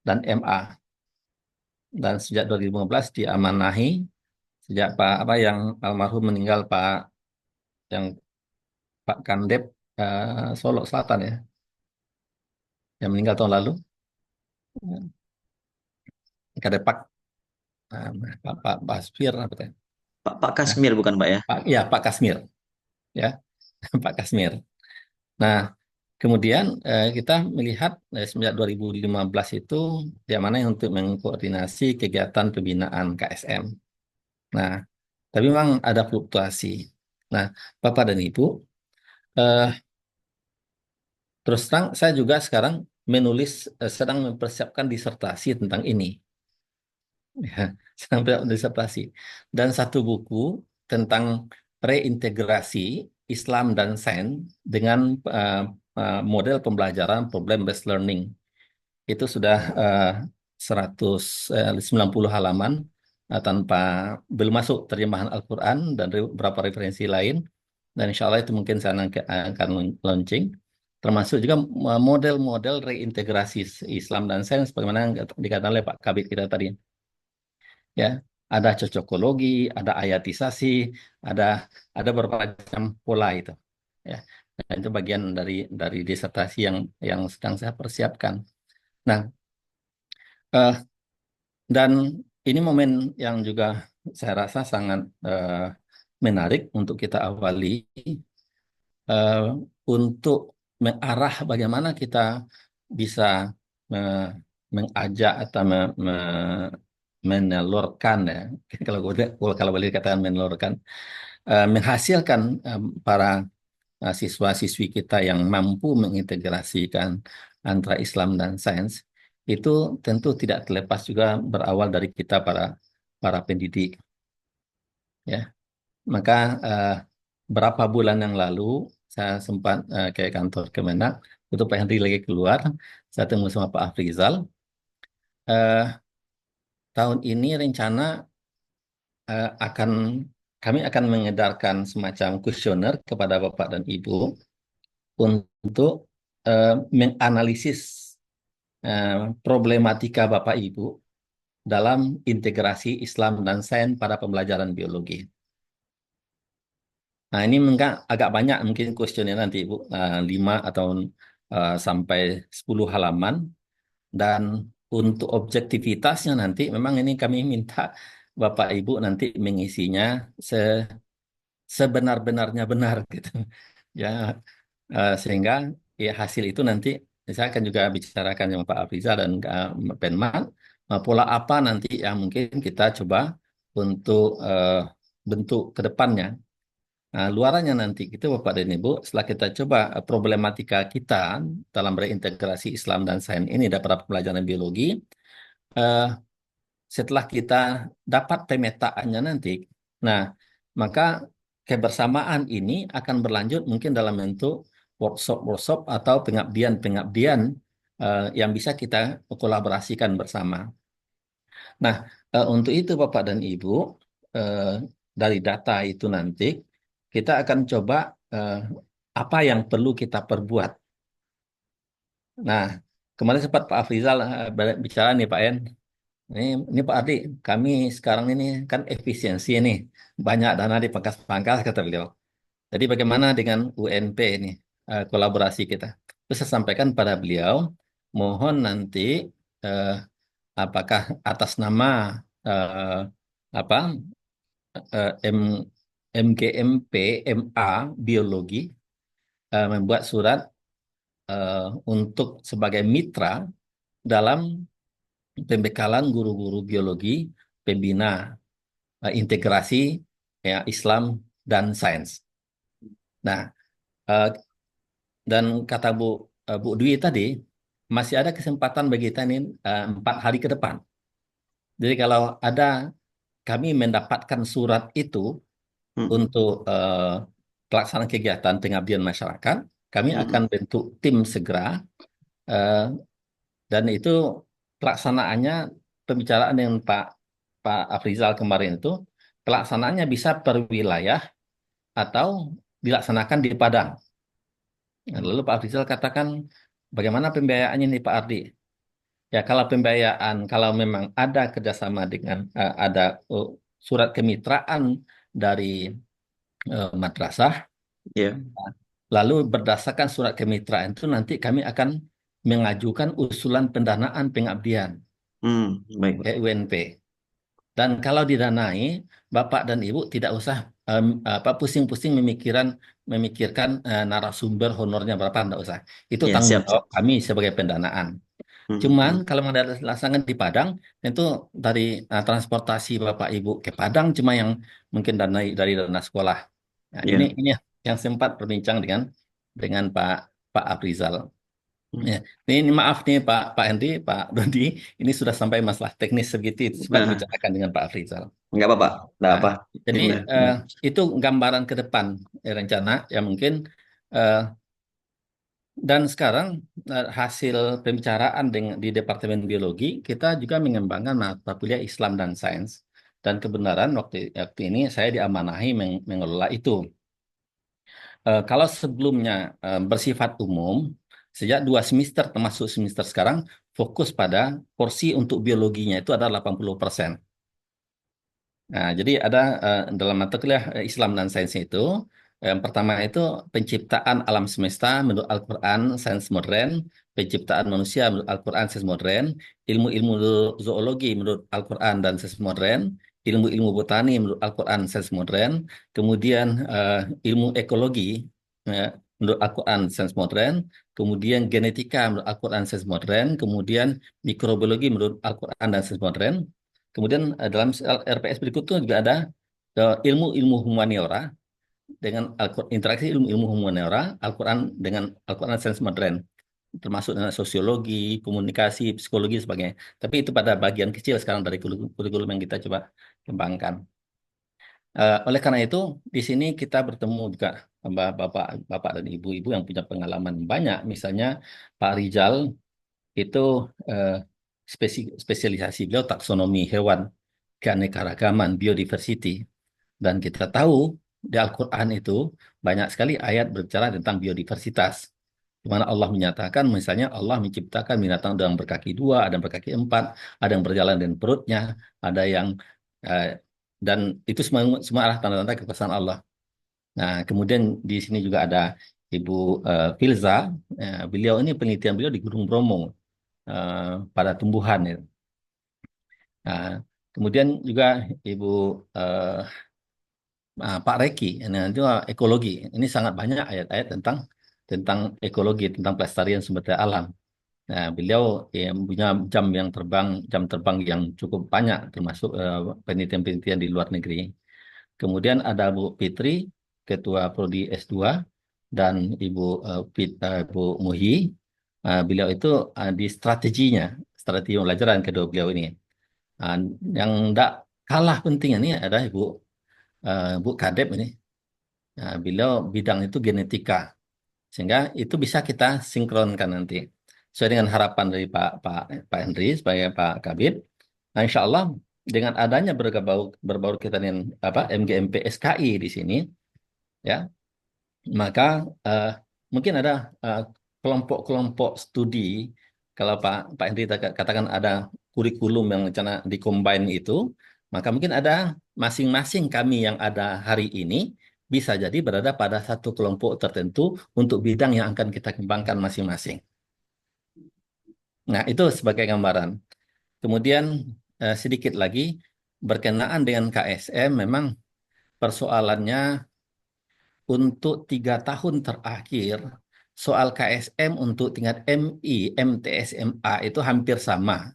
dan MA. Dan sejak 2015 diamanahi sejak yang almarhum meninggal yang Pak Kandep Solo Selatan ya, yang meninggal tahun lalu, Kadepak Pak Basfir apa ya? Pak Kasmir bukan Pak ya? Pak Kasmir ya. Pak Kasmir. Nah, kemudian kita melihat semenjak 2015 itu yang mana untuk mengkoordinasi kegiatan pembinaan KSM. Nah, tapi memang ada fluktuasi. Nah, Bapak dan Ibu, eh, terus terang saya juga sekarang sedang mempersiapkan disertasi tentang ini. Ya, sedang mempersiapkan disertasi. Dan satu buku tentang reintegrasi Islam dan Sains dengan model pembelajaran problem based learning. Itu sudah 190 halaman tanpa belum masuk terjemahan Al-Quran dan beberapa referensi lain. Dan insya Allah itu mungkin saya akan launching. Termasuk juga model-model reintegrasi Islam dan Sains, bagaimana yang dikatakan oleh Pak Kabit kita tadi. Ya, ada cocokologi, ada ayatisasi, ada beberapa macam pola itu. Ya, dan itu bagian dari disertasi yang sedang saya persiapkan. Nah, eh, dan ini momen yang juga saya rasa sangat menarik untuk kita awali eh, untuk mengarah bagaimana kita bisa me- mengajak atau menelurkan ya kalau boleh dikatakan menelurkan menghasilkan para siswa-siswi kita yang mampu mengintegrasikan antara Islam dan sains itu tentu tidak terlepas juga berawal dari kita para pendidik ya. Maka berapa bulan yang lalu saya sempat ke kantor Kemenak untuk Pak Henry lagi keluar, saya temu sama Pak Afrizal. Tahun ini rencana akan kami akan mengedarkan semacam kuesioner kepada Bapak dan Ibu untuk menganalisis problematika Bapak Ibu dalam integrasi Islam dan sains pada pembelajaran biologi. Nah, ini mungkin agak banyak mungkin kuesioner nanti Ibu, 5 atau sampai 10 halaman. Dan untuk objektivitasnya nanti memang ini kami minta Bapak Ibu nanti mengisinya sebenar-benarnya benar gitu. Ya, sehingga ya hasil itu nanti saya akan juga bicarakan sama Pak Afiza dan Penman pola apa nanti yang mungkin kita coba untuk bentuk ke depannya. Nah, luarannya nanti itu Bapak dan Ibu setelah kita coba problematika kita dalam reintegrasi Islam dan sains ini dalam pelajaran biologi, eh, setelah kita dapat pemetaannya nanti, nah maka kebersamaan ini akan berlanjut mungkin dalam bentuk workshop-workshop atau pengabdian-pengabdian yang bisa kita kolaborasikan bersama. Nah, untuk itu Bapak dan Ibu, eh, dari data itu nanti kita akan coba eh, apa yang perlu kita perbuat. Nah, kemarin sempat Pak Afrizal bicara nih Pak En. Ini Pak Ardi, kami sekarang ini kan efisiensi ini banyak dana dipangkas-pangkas kata beliau. Jadi bagaimana dengan UNP ini kolaborasi kita? Terus saya sampaikan pada beliau, mohon nanti eh, apakah atas nama eh, apa M, MGMP MA biologi membuat surat untuk sebagai mitra dalam pembekalan guru-guru biologi pembina integrasi ya Islam dan sains. Nah, eh, dan kata Bu Dwi tadi masih ada kesempatan bagi kita ini 4 hari ke depan. Jadi kalau ada kami mendapatkan surat itu untuk pelaksanaan kegiatan pengabdian masyarakat, kami akan bentuk tim segera eh, dan itu pelaksanaannya pembicaraan dengan Pak Afrizal kemarin itu pelaksanaannya bisa per wilayah atau dilaksanakan di Padang. Nah, lalu Pak Afrizal katakan bagaimana pembiayaannya nih Pak Ardi? Ya kalau pembiayaan kalau memang ada kerjasama dengan ada surat kemitraan dari madrasah, Ya. lalu berdasarkan surat kemitraan itu nanti kami akan mengajukan usulan pendanaan pengabdian Baik, Pak. ke UNP. Dan kalau didanai, Bapak dan Ibu tidak usah pusing-pusing memikirkan narasumber honornya berapa, tidak usah. Itu Ya, tanggung siap, jawab siap. kami sebagai pendanaan. Cuman kalau mau dilaksanakan di Padang, itu dari transportasi Bapak Ibu ke Padang cuma yang mungkin dari dana sekolah. Nah, Ya. ini yang sempat berbincang dengan Pak Afrizal. Ya, ini maaf nih Pak Hendy, Pak Dodi, ini sudah sampai masalah teknis segitu sempat Nah, dibicarakan dengan Pak Afrizal. nggak apa-apa, nggak Nah, apa. jadi Ini itu gambaran ke depan rencana ya mungkin eh, dan sekarang hasil pembicaraan di Departemen Biologi kita juga mengembangkan mata kuliah Islam dan Sains dan kebenaran waktu ini saya diamanahi mengelola itu. Kalau sebelumnya bersifat umum, sejak 2 semester termasuk semester sekarang, fokus pada porsi untuk biologinya itu adalah 80%. Nah, jadi ada dalam mata kuliah Islam dan Sains itu, yang pertama itu penciptaan alam semesta menurut Al-Quran, sains modern, penciptaan manusia menurut Al-Quran, sains modern, ilmu-ilmu zoologi menurut Al-Quran dan sains modern, ilmu-ilmu botani menurut Al-Quran, sains modern, kemudian ilmu ekologi menurut Al-Quran, sains modern, kemudian genetika menurut Al-Quran, sains modern, kemudian mikrobiologi menurut Al-Quran dan sains modern. Kemudian dalam RPS berikutnya juga ada ilmu-ilmu humaniora dengan interaksi ilmu-ilmu humaniora, Al-Quran dengan Al-Quran sains modern, termasuk dengan sosiologi, komunikasi, psikologi, sebagainya. Tapi itu pada bagian kecil sekarang dari kurikulum yang kita coba kembangkan. Oleh karena itu, di sini kita bertemu juga bapak dan ibu-ibu yang punya pengalaman banyak. Misalnya Pak Rizal itu eh, spesialisasi beliau taksonomi hewan, keanekaragaman, biodiversity. Dan kita tahu di Al-Quran itu banyak sekali ayat berbicara tentang biodiversitas. Di mana Allah menyatakan, misalnya Allah menciptakan binatang yang berkaki 2, ada yang berkaki 4, ada yang berjalan dengan perutnya, ada yang eh, dan itu semua adalah tanda-tanda kekuasaan Allah. Nah, kemudian di sini juga ada Ibu Filza, beliau ini penelitian beliau di Gunung Bromo pada tumbuhan. Ya. Nah, kemudian juga Ibu eh, Pak Reki, ini itu ekologi. Ini sangat banyak ayat-ayat tentang ekologi, tentang pelestarian sumber daya alam. Nah, beliau punya jam terbang yang cukup banyak, termasuk penelitian-penelitian di luar negeri. Kemudian ada Bu Fitri, Ketua Prodi S2, dan Ibu Bu Muhi. Beliau itu di strategi pembelajaran kedua beliau ini. Ah, yang tidak kalah penting ini ada Bu Kadep ini. Nah, beliau bidang itu genetika, sehingga itu bisa kita sinkronkan nanti. Sesuai dengan harapan dari Pak Henry sebagai Pak Kabid. Nah, insya Allah dengan adanya berbaur kita dengan MGMP SKI di sini, ya, maka mungkin ada kelompok-kelompok studi. Kalau Pak Henry katakan ada kurikulum yang rencana dikombin itu, maka mungkin ada masing-masing kami yang ada hari ini bisa jadi berada pada satu kelompok tertentu untuk bidang yang akan kita kembangkan masing-masing. Nah, itu sebagai gambaran. Kemudian sedikit lagi berkenaan dengan KSM, memang persoalannya untuk 3 tahun terakhir, soal KSM untuk tingkat MI, MTSMA itu hampir sama.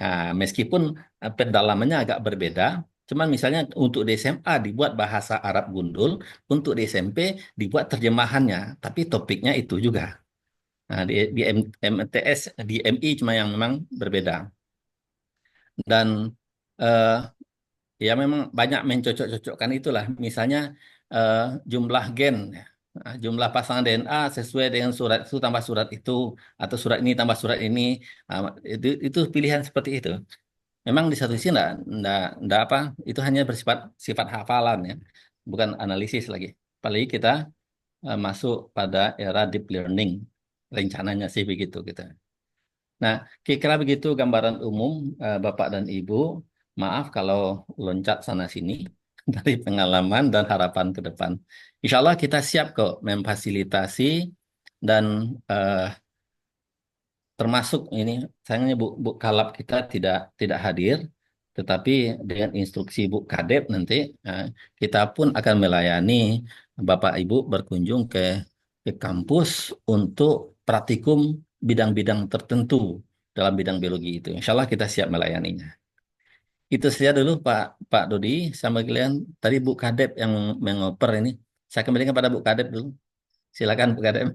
Nah, meskipun pendalamannya agak berbeda, cuman misalnya untuk di SMA dibuat bahasa Arab gundul, untuk di SMP dibuat terjemahannya, tapi topiknya itu juga. Nah, di MTS, di MI cuma yang memang berbeda. Dan eh, ya memang banyak mencocok-cocokkan itulah. Misalnya eh, jumlah gen, ya. Nah, jumlah pasangan DNA sesuai dengan surat itu tambah surat itu, atau surat ini tambah surat ini. Nah, itu pilihan seperti itu. Memang di satu sisi enggak apa, itu hanya bersifat sifat hafalan ya, bukan analisis lagi. Apalagi kita masuk pada era deep learning, rencananya sih begitu gitu. Nah, kira-kira begitu gambaran umum Bapak dan Ibu. Maaf kalau loncat sana sini dari pengalaman dan harapan ke depan. Insya Allah kita siap kok memfasilitasi dan eh, termasuk ini sayangnya Bu Kalab kita tidak hadir, tetapi dengan instruksi Bu Kadep nanti kita pun akan melayani Bapak Ibu berkunjung ke kampus untuk praktikum bidang-bidang tertentu dalam bidang biologi itu. Insya Allah kita siap melayaninya. Itu saja dulu Pak Dodi sama kalian. Tadi Bu Kadep yang mengoper ini. Saya kembalikan pada Bu Kadep dulu. Silakan Bu Kadep.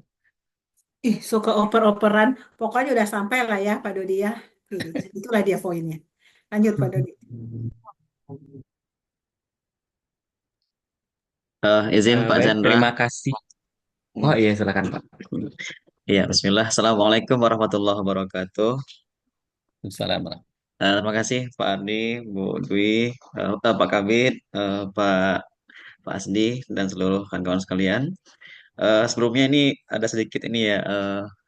Ih, suka oper-operan. Pokoknya udah sampai lah ya, Pak Dodi ya. Itulah dia poinnya. Lanjut, Pak Dodi. Izin Pak Baik, Chandra. terima kasih. Oh iya, silakan Pak. Iya, Bismillah. Assalamualaikum warahmatullahi wabarakatuh. Assalamualaikum. Terima kasih Pak Ardi, Bu Dwi, Pak Kabit, Pak Asdi, dan seluruh kawan-kawan sekalian. Sebelumnya ini ada sedikit ini ya,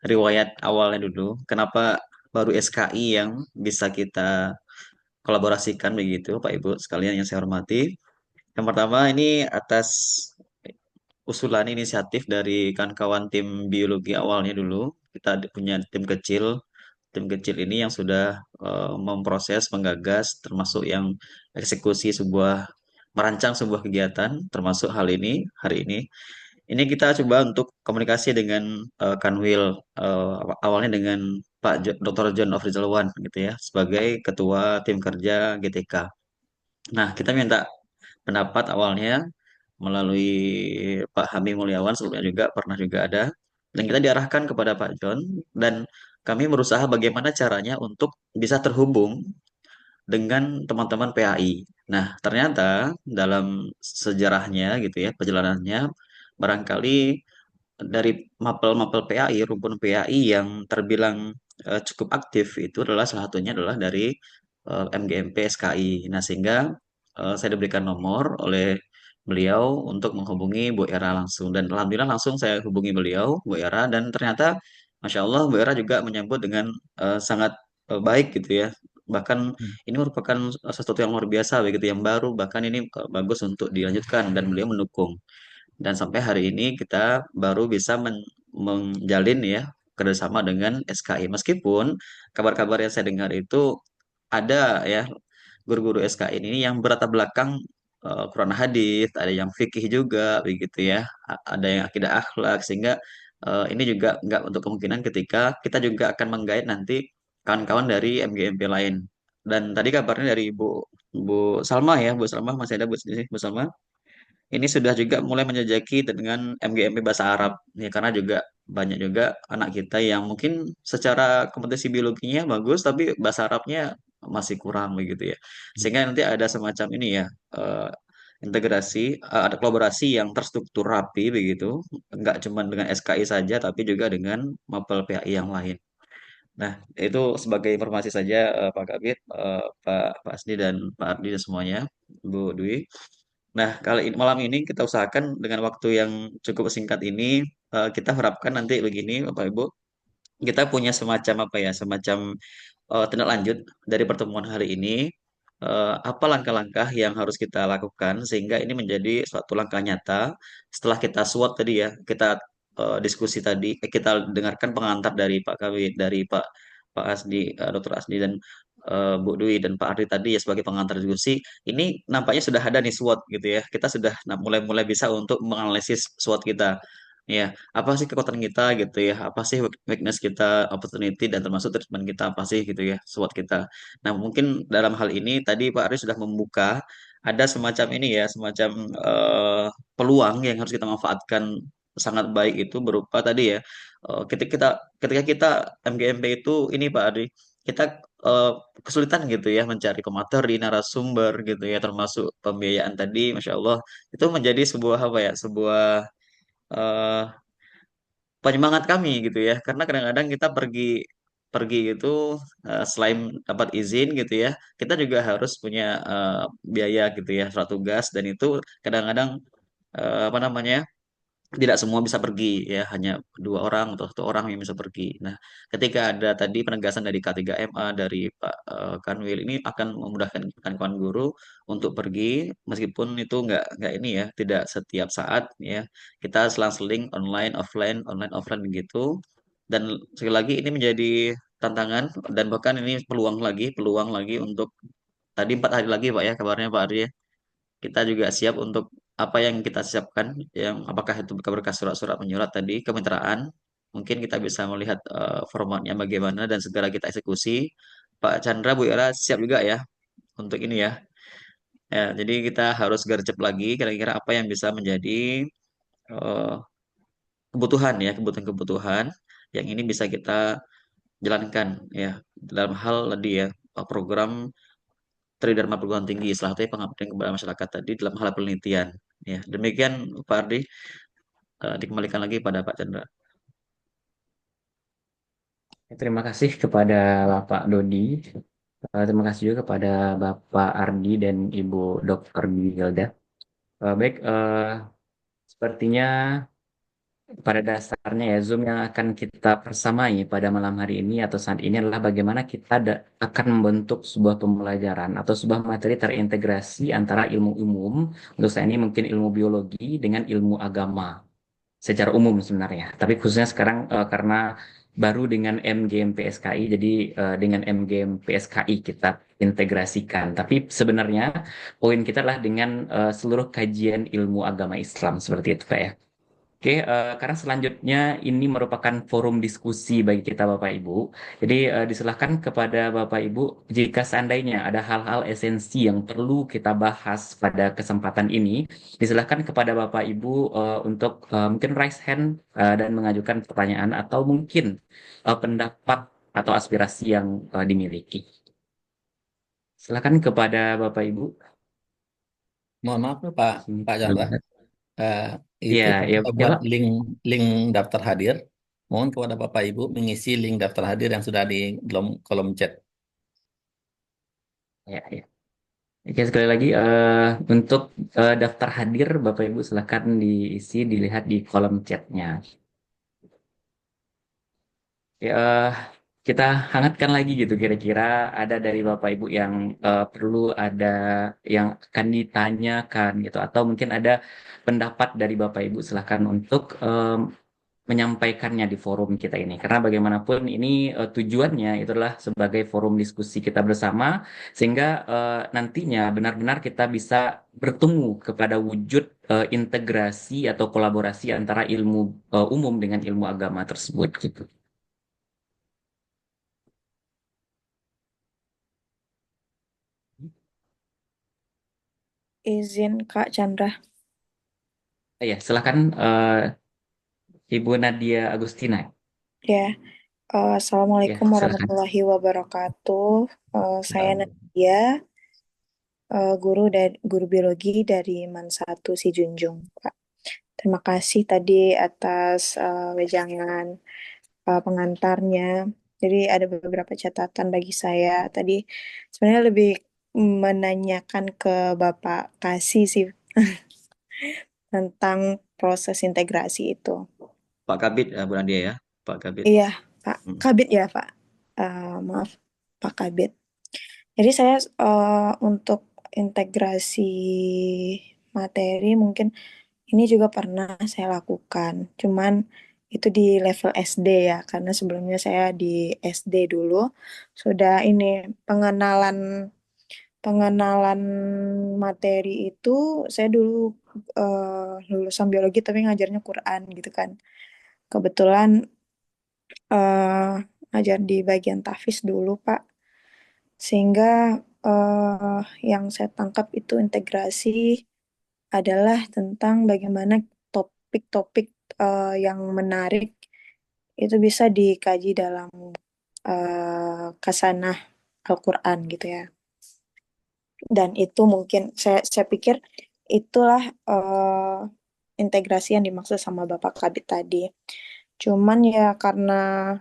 riwayat awalnya dulu. Kenapa baru SKI yang bisa kita kolaborasikan begitu, Pak Ibu sekalian yang saya hormati. Yang pertama ini atas usulan inisiatif dari kawan-kawan tim biologi awalnya dulu. Kita punya tim kecil ini yang sudah memproses, menggagas, termasuk yang eksekusi merancang sebuah kegiatan, termasuk hal ini, hari ini. Ini kita coba untuk komunikasi dengan Kanwil, awalnya dengan Dr. John of Rizalwan gitu ya, sebagai ketua tim kerja GTK. Nah, kita minta pendapat awalnya melalui Pak Hamim Mulyawan, sebelumnya juga pernah juga ada, dan kita diarahkan kepada Pak John, dan kami berusaha bagaimana caranya untuk bisa terhubung dengan teman-teman PAI. Nah, ternyata dalam sejarahnya gitu ya, perjalanannya, barangkali dari mapel-mapel PAI, rumpun PAI yang terbilang cukup aktif itu adalah salah satunya adalah dari MGMP SKI. Nah, sehingga saya diberikan nomor oleh beliau untuk menghubungi Bu Era langsung. Dan alhamdulillah langsung saya hubungi beliau, Bu Era, dan ternyata Masya Allah Bu Era juga menyambut dengan sangat baik gitu ya. Bahkan ini merupakan sesuatu yang luar biasa begitu, yang baru, bahkan ini bagus untuk dilanjutkan, dan beliau mendukung. Dan sampai hari ini kita baru bisa menjalin ya kerjasama dengan SKI. Meskipun kabar-kabar yang saya dengar itu ada ya guru-guru SKI ini yang berlatar belakang Quran hadis, ada yang fikih juga begitu ya, ada yang akidah akhlak, sehingga ini juga nggak untuk kemungkinan ketika kita juga akan menggait nanti kawan-kawan dari MGMP lain. Dan tadi kabarnya dari Bu Salma ya, Bu Salma masih ada Bu sini, Bu Salma. Ini sudah juga mulai menjajaki dengan MGMP bahasa Arab ya, karena juga banyak juga anak kita yang mungkin secara kompetensi biologinya bagus tapi bahasa Arabnya masih kurang begitu ya. Sehingga nanti ada semacam ini ya, integrasi, ada kolaborasi yang terstruktur rapi begitu, nggak cuma dengan SKI saja tapi juga dengan mapel PAI yang lain. Nah, itu sebagai informasi saja Pak Kabit, Pak Asdi dan Pak Ardi dan semuanya, Bu Dwi. Nah, kali ini malam ini kita usahakan dengan waktu yang cukup singkat ini, kita harapkan nanti begini, Bapak Ibu, kita punya semacam apa ya, semacam tindak lanjut dari pertemuan hari ini. Apa langkah-langkah yang harus kita lakukan sehingga ini menjadi suatu langkah nyata setelah kita SWOT tadi ya, kita diskusi tadi, kita dengarkan pengantar dari Pak Kabit, dari Pak Pak Asdi, Dr. Asdi dan Bu Dwi dan Pak Ardi tadi ya sebagai pengantar diskusi, ini nampaknya sudah ada nih SWOT gitu ya. Kita sudah mulai-mulai bisa untuk menganalisis SWOT kita. Ya, apa sih kekuatan kita gitu ya? Apa sih weakness kita, opportunity dan termasuk treatment kita apa sih gitu ya, SWOT kita. Nah, mungkin dalam hal ini tadi Pak Ardi sudah membuka ada semacam ini ya, semacam peluang yang harus kita manfaatkan sangat baik itu berupa tadi ya, ketika kita MGMP itu ini Pak Adi, kita eh, kesulitan gitu ya mencari pemateri, narasumber gitu ya, termasuk pembiayaan tadi, Masya Allah, itu menjadi sebuah apa ya, sebuah eh, penyemangat kami gitu ya, karena kadang-kadang kita pergi pergi itu selain dapat izin gitu ya, kita juga harus punya biaya gitu ya, surat tugas dan itu kadang-kadang apa namanya tidak semua bisa pergi ya, hanya 2 orang atau 1 orang yang bisa pergi. Nah, ketika ada tadi penegasan dari K3MA dari Pak Kanwil, ini akan memudahkan kawan guru untuk pergi meskipun itu nggak ini ya, tidak setiap saat ya, kita selang-seling online offline begitu. Dan sekali lagi ini menjadi tantangan dan bahkan ini peluang lagi untuk tadi 4 hari lagi Pak ya kabarnya Pak Ari ya, kita juga siap untuk apa yang kita siapkan, yang apakah itu berkas surat-surat menyurat tadi, kemitraan, mungkin kita bisa melihat formatnya bagaimana dan segera kita eksekusi. Pak Chandra, Bu Ira siap juga ya untuk ini ya. Ya, jadi kita harus gercep lagi kira-kira apa yang bisa menjadi eh, kebutuhan ya, kebutuhan-kebutuhan yang ini bisa kita jalankan ya dalam hal tadi ya, program Tridharma Perguruan Tinggi, salah satunya pengabdian kepada masyarakat tadi dalam hal penelitian. Ya, demikian Pak Ardi, dikembalikan lagi pada Pak Chandra. Terima kasih kepada Bapak Dodi. Terima kasih juga kepada Bapak Ardi dan Ibu Dr. Gilda. Baik, sepertinya pada dasarnya ya Zoom yang akan kita persamai pada malam hari ini atau saat ini adalah bagaimana kita akan membentuk sebuah pembelajaran atau sebuah materi terintegrasi antara ilmu umum, untuk saya ini mungkin ilmu biologi dengan ilmu agama secara umum sebenarnya. Tapi khususnya sekarang karena baru dengan MGM PSKI, jadi dengan MGM PSKI kita integrasikan. Tapi sebenarnya poin kita adalah dengan seluruh kajian ilmu agama Islam seperti itu, Pak ya. Oke, karena selanjutnya ini merupakan forum diskusi bagi kita Bapak Ibu. Jadi disilahkan kepada Bapak Ibu jika seandainya ada hal-hal esensi yang perlu kita bahas pada kesempatan ini, disilahkan kepada Bapak Ibu untuk mungkin raise hand dan mengajukan pertanyaan atau mungkin pendapat atau aspirasi yang dimiliki. Silakan kepada Bapak Ibu. Mohon maaf ya, Pak Chandra. Eh, Iya, itu ya, kita ya buat Pak. link daftar hadir. Mohon kepada Bapak Ibu mengisi link daftar hadir yang sudah di kolom chat. Ya, ya. Oke, sekali lagi untuk daftar hadir Bapak Ibu silakan diisi, dilihat di kolom chatnya. Ya, kita hangatkan lagi gitu kira-kira ada dari Bapak Ibu yang perlu ada yang akan ditanyakan gitu atau mungkin ada pendapat dari Bapak Ibu silakan untuk menyampaikannya di forum kita ini. Karena bagaimanapun ini tujuannya itu adalah sebagai forum diskusi kita bersama, sehingga nantinya benar-benar kita bisa bertemu kepada wujud integrasi atau kolaborasi antara ilmu umum dengan ilmu agama tersebut gitu. Izin Kak Chandra. Ya, silakan Ibu Nadia Agustina. Ya, Ya, Assalamualaikum silakan. warahmatullahi wabarakatuh. Saya Nadia, guru biologi dari MAN 1 Si Junjung, Pak. Terima kasih tadi atas wejangan pengantarnya. Jadi ada beberapa catatan bagi saya. Tadi sebenarnya lebih menanyakan ke Bapak Kasih sih tentang proses integrasi itu. Pak Kabit, Bu Nadia ya, Pak Kabit. Iya, Pak Kabit ya, Pak. Maaf, Pak Kabit. Jadi saya untuk integrasi materi mungkin ini juga pernah saya lakukan. Cuman itu di level SD ya, karena sebelumnya saya di SD dulu sudah ini pengenalan materi itu saya dulu lulusan biologi tapi ngajarnya Quran gitu kan. Kebetulan ngajar di bagian tahfiz dulu Pak. Sehingga yang saya tangkap itu integrasi adalah tentang bagaimana topik-topik yang menarik itu bisa dikaji dalam khasanah Al-Quran gitu ya. Dan itu mungkin saya pikir itulah integrasi yang dimaksud sama Bapak Kabit tadi. Cuman ya karena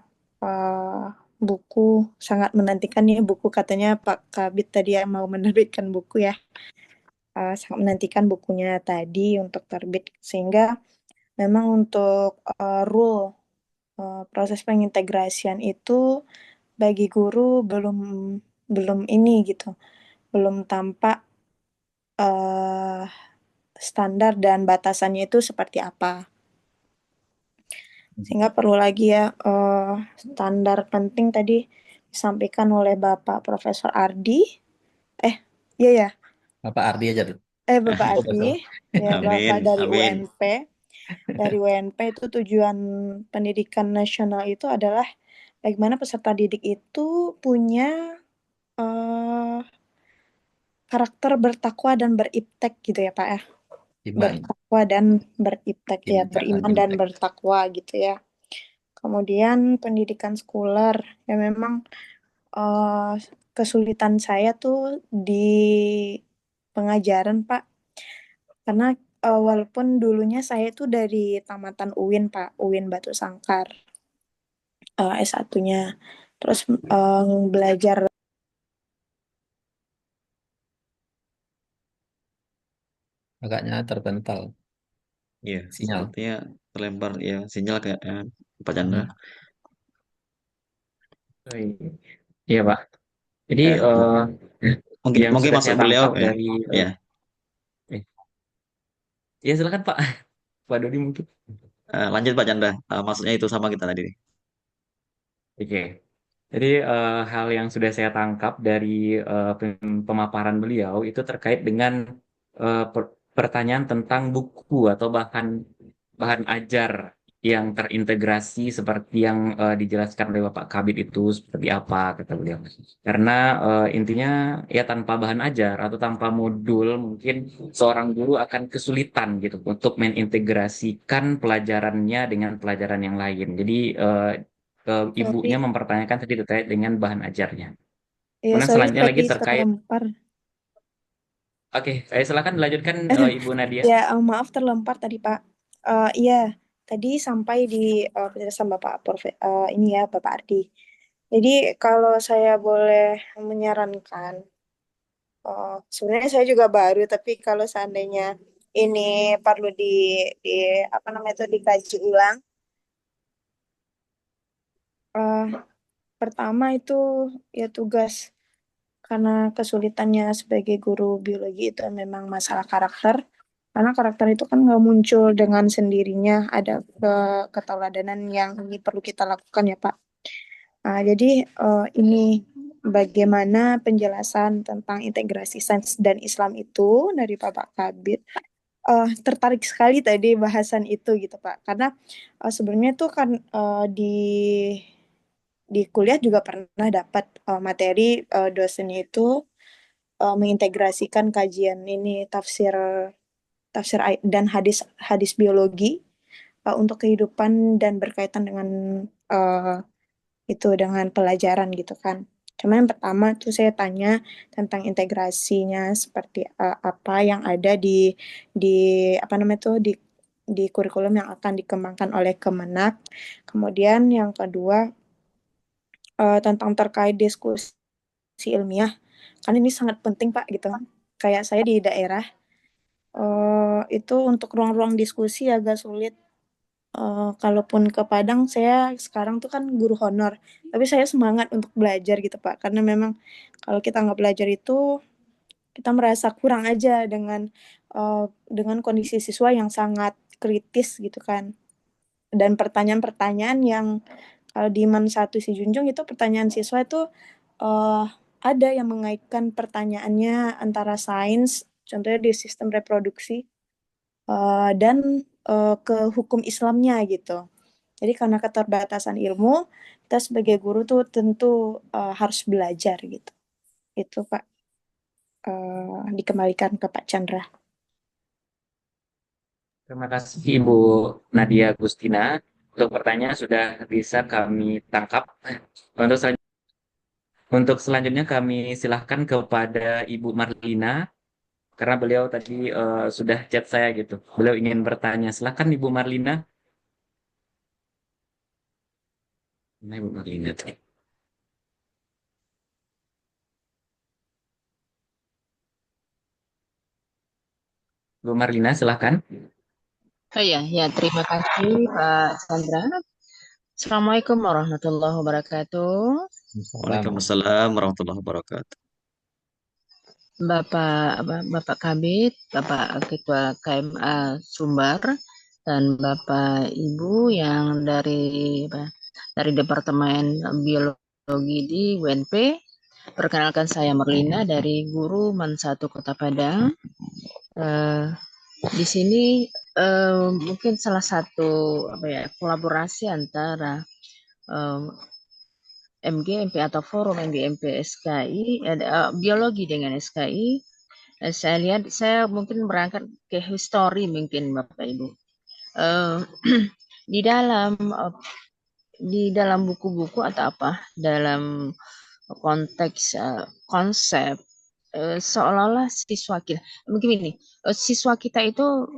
buku sangat menantikan nih buku, katanya Pak Kabit tadi yang mau menerbitkan buku ya. Sangat menantikan bukunya tadi untuk terbit, sehingga memang untuk rule proses pengintegrasian itu bagi guru belum ini gitu, belum tampak standar dan batasannya itu seperti apa. Sehingga perlu lagi ya standar penting tadi disampaikan oleh Bapak Profesor Ardi. Iya ya. Bapak Ardi aja tuh. Bapak Oh, Ardi, betul. ya Amin, Bapak dari amin. UNP. Dari UNP itu tujuan pendidikan nasional itu adalah bagaimana peserta didik itu punya karakter bertakwa dan beriptek gitu ya Pak ya. Iman. Bertakwa dan beriptek ya, Iman, beriman dan iman. bertakwa gitu ya. Kemudian pendidikan sekuler ya memang kesulitan saya tuh di pengajaran Pak, karena walaupun dulunya saya tuh dari tamatan UIN Pak, UIN Batu Sangkar S1-nya, terus belajar Agaknya terpental Iya, sinyal. sepertinya terlempar ya sinyal kayak Pak Chandra. Oh, iya Pak. Jadi Ya, mungkin yang mungkin sudah masuk saya beliau tangkap ya. dari Ya, eh, ya silakan Pak. Pak Dodi mungkin. lanjut Pak Chandra. Maksudnya itu sama kita tadi. Oke. Jadi hal yang sudah saya tangkap dari pemaparan beliau itu terkait dengan pertanyaan tentang buku atau bahan bahan ajar yang terintegrasi seperti yang dijelaskan oleh Bapak Kabit itu seperti apa kata beliau. Karena intinya ya tanpa bahan ajar atau tanpa modul mungkin seorang guru akan kesulitan gitu untuk mengintegrasikan pelajarannya dengan pelajaran yang lain. Jadi ibunya sorry, mempertanyakan tadi terkait dengan bahan ajarnya. ya Kemudian sorry selanjutnya lagi tadi terkait, terlempar. oke, saya silakan dilanjutkan Ibu Nadia. Ya maaf terlempar tadi Pak. Iya, tadi sampai di penjelasan Bapak ini ya Bapak Ardi. Jadi kalau saya boleh menyarankan, sebenarnya saya juga baru, tapi kalau seandainya ini perlu di apa namanya itu dikaji ulang. eh, Pertama itu ya tugas, karena kesulitannya sebagai guru biologi itu memang masalah karakter. Karena karakter itu kan nggak muncul dengan sendirinya, ada keteladanan yang ini perlu kita lakukan ya Pak. Nah, jadi ini bagaimana penjelasan tentang integrasi sains dan Islam itu dari Bapak Kabit. Tertarik sekali tadi bahasan itu gitu Pak, karena sebelumnya tuh kan di kuliah juga pernah dapat materi dosennya itu mengintegrasikan kajian ini tafsir tafsir dan hadis hadis biologi untuk kehidupan dan berkaitan dengan uh, itu dengan pelajaran gitu kan. Cuma yang pertama tuh saya tanya tentang integrasinya seperti apa yang ada di apa namanya tuh di kurikulum yang akan dikembangkan oleh Kemenak. Kemudian yang kedua tentang terkait diskusi ilmiah, kan ini sangat penting Pak gitu. Kayak saya di daerah itu untuk ruang-ruang diskusi agak sulit. Kalaupun ke Padang, saya sekarang tuh kan guru honor, tapi saya semangat untuk belajar gitu Pak, karena memang kalau kita nggak belajar itu kita merasa kurang aja dengan kondisi siswa yang sangat kritis gitu kan. dan pertanyaan-pertanyaan yang kalau di Man 1 si Junjung itu pertanyaan siswa itu ada yang mengaitkan pertanyaannya antara sains, contohnya di sistem reproduksi, dan ke hukum Islamnya gitu. Jadi karena keterbatasan ilmu, kita sebagai guru tuh tentu harus belajar gitu. Itu Pak, dikembalikan ke Pak Chandra. Terima kasih Ibu Nadia Agustina. Untuk pertanyaan sudah bisa kami tangkap. Untuk selanjutnya kami silahkan kepada Ibu Marlina, karena beliau tadi sudah chat saya gitu. Beliau ingin bertanya. Silahkan Ibu Marlina. Nah, Ibu Marlina. Ibu Marlina, silahkan. Oh ya, terima kasih Pak Chandra. Assalamualaikum warahmatullahi wabarakatuh. Waalaikumsalam warahmatullahi wabarakatuh. Bapak Kabid, Bapak Ketua KMA Sumbar, dan Bapak Ibu yang dari Departemen Biologi di UNP. Perkenalkan saya Merlina dari Guru Man 1 Kota Padang. Di sini mungkin salah satu kolaborasi antara MGMP atau Forum MGMP SKI, biologi dengan SKI. Saya lihat, saya mungkin berangkat ke histori mungkin Bapak Ibu. Di dalam buku-buku atau dalam konteks konsep seolah-olah siswa kita, mungkin ini siswa kita itu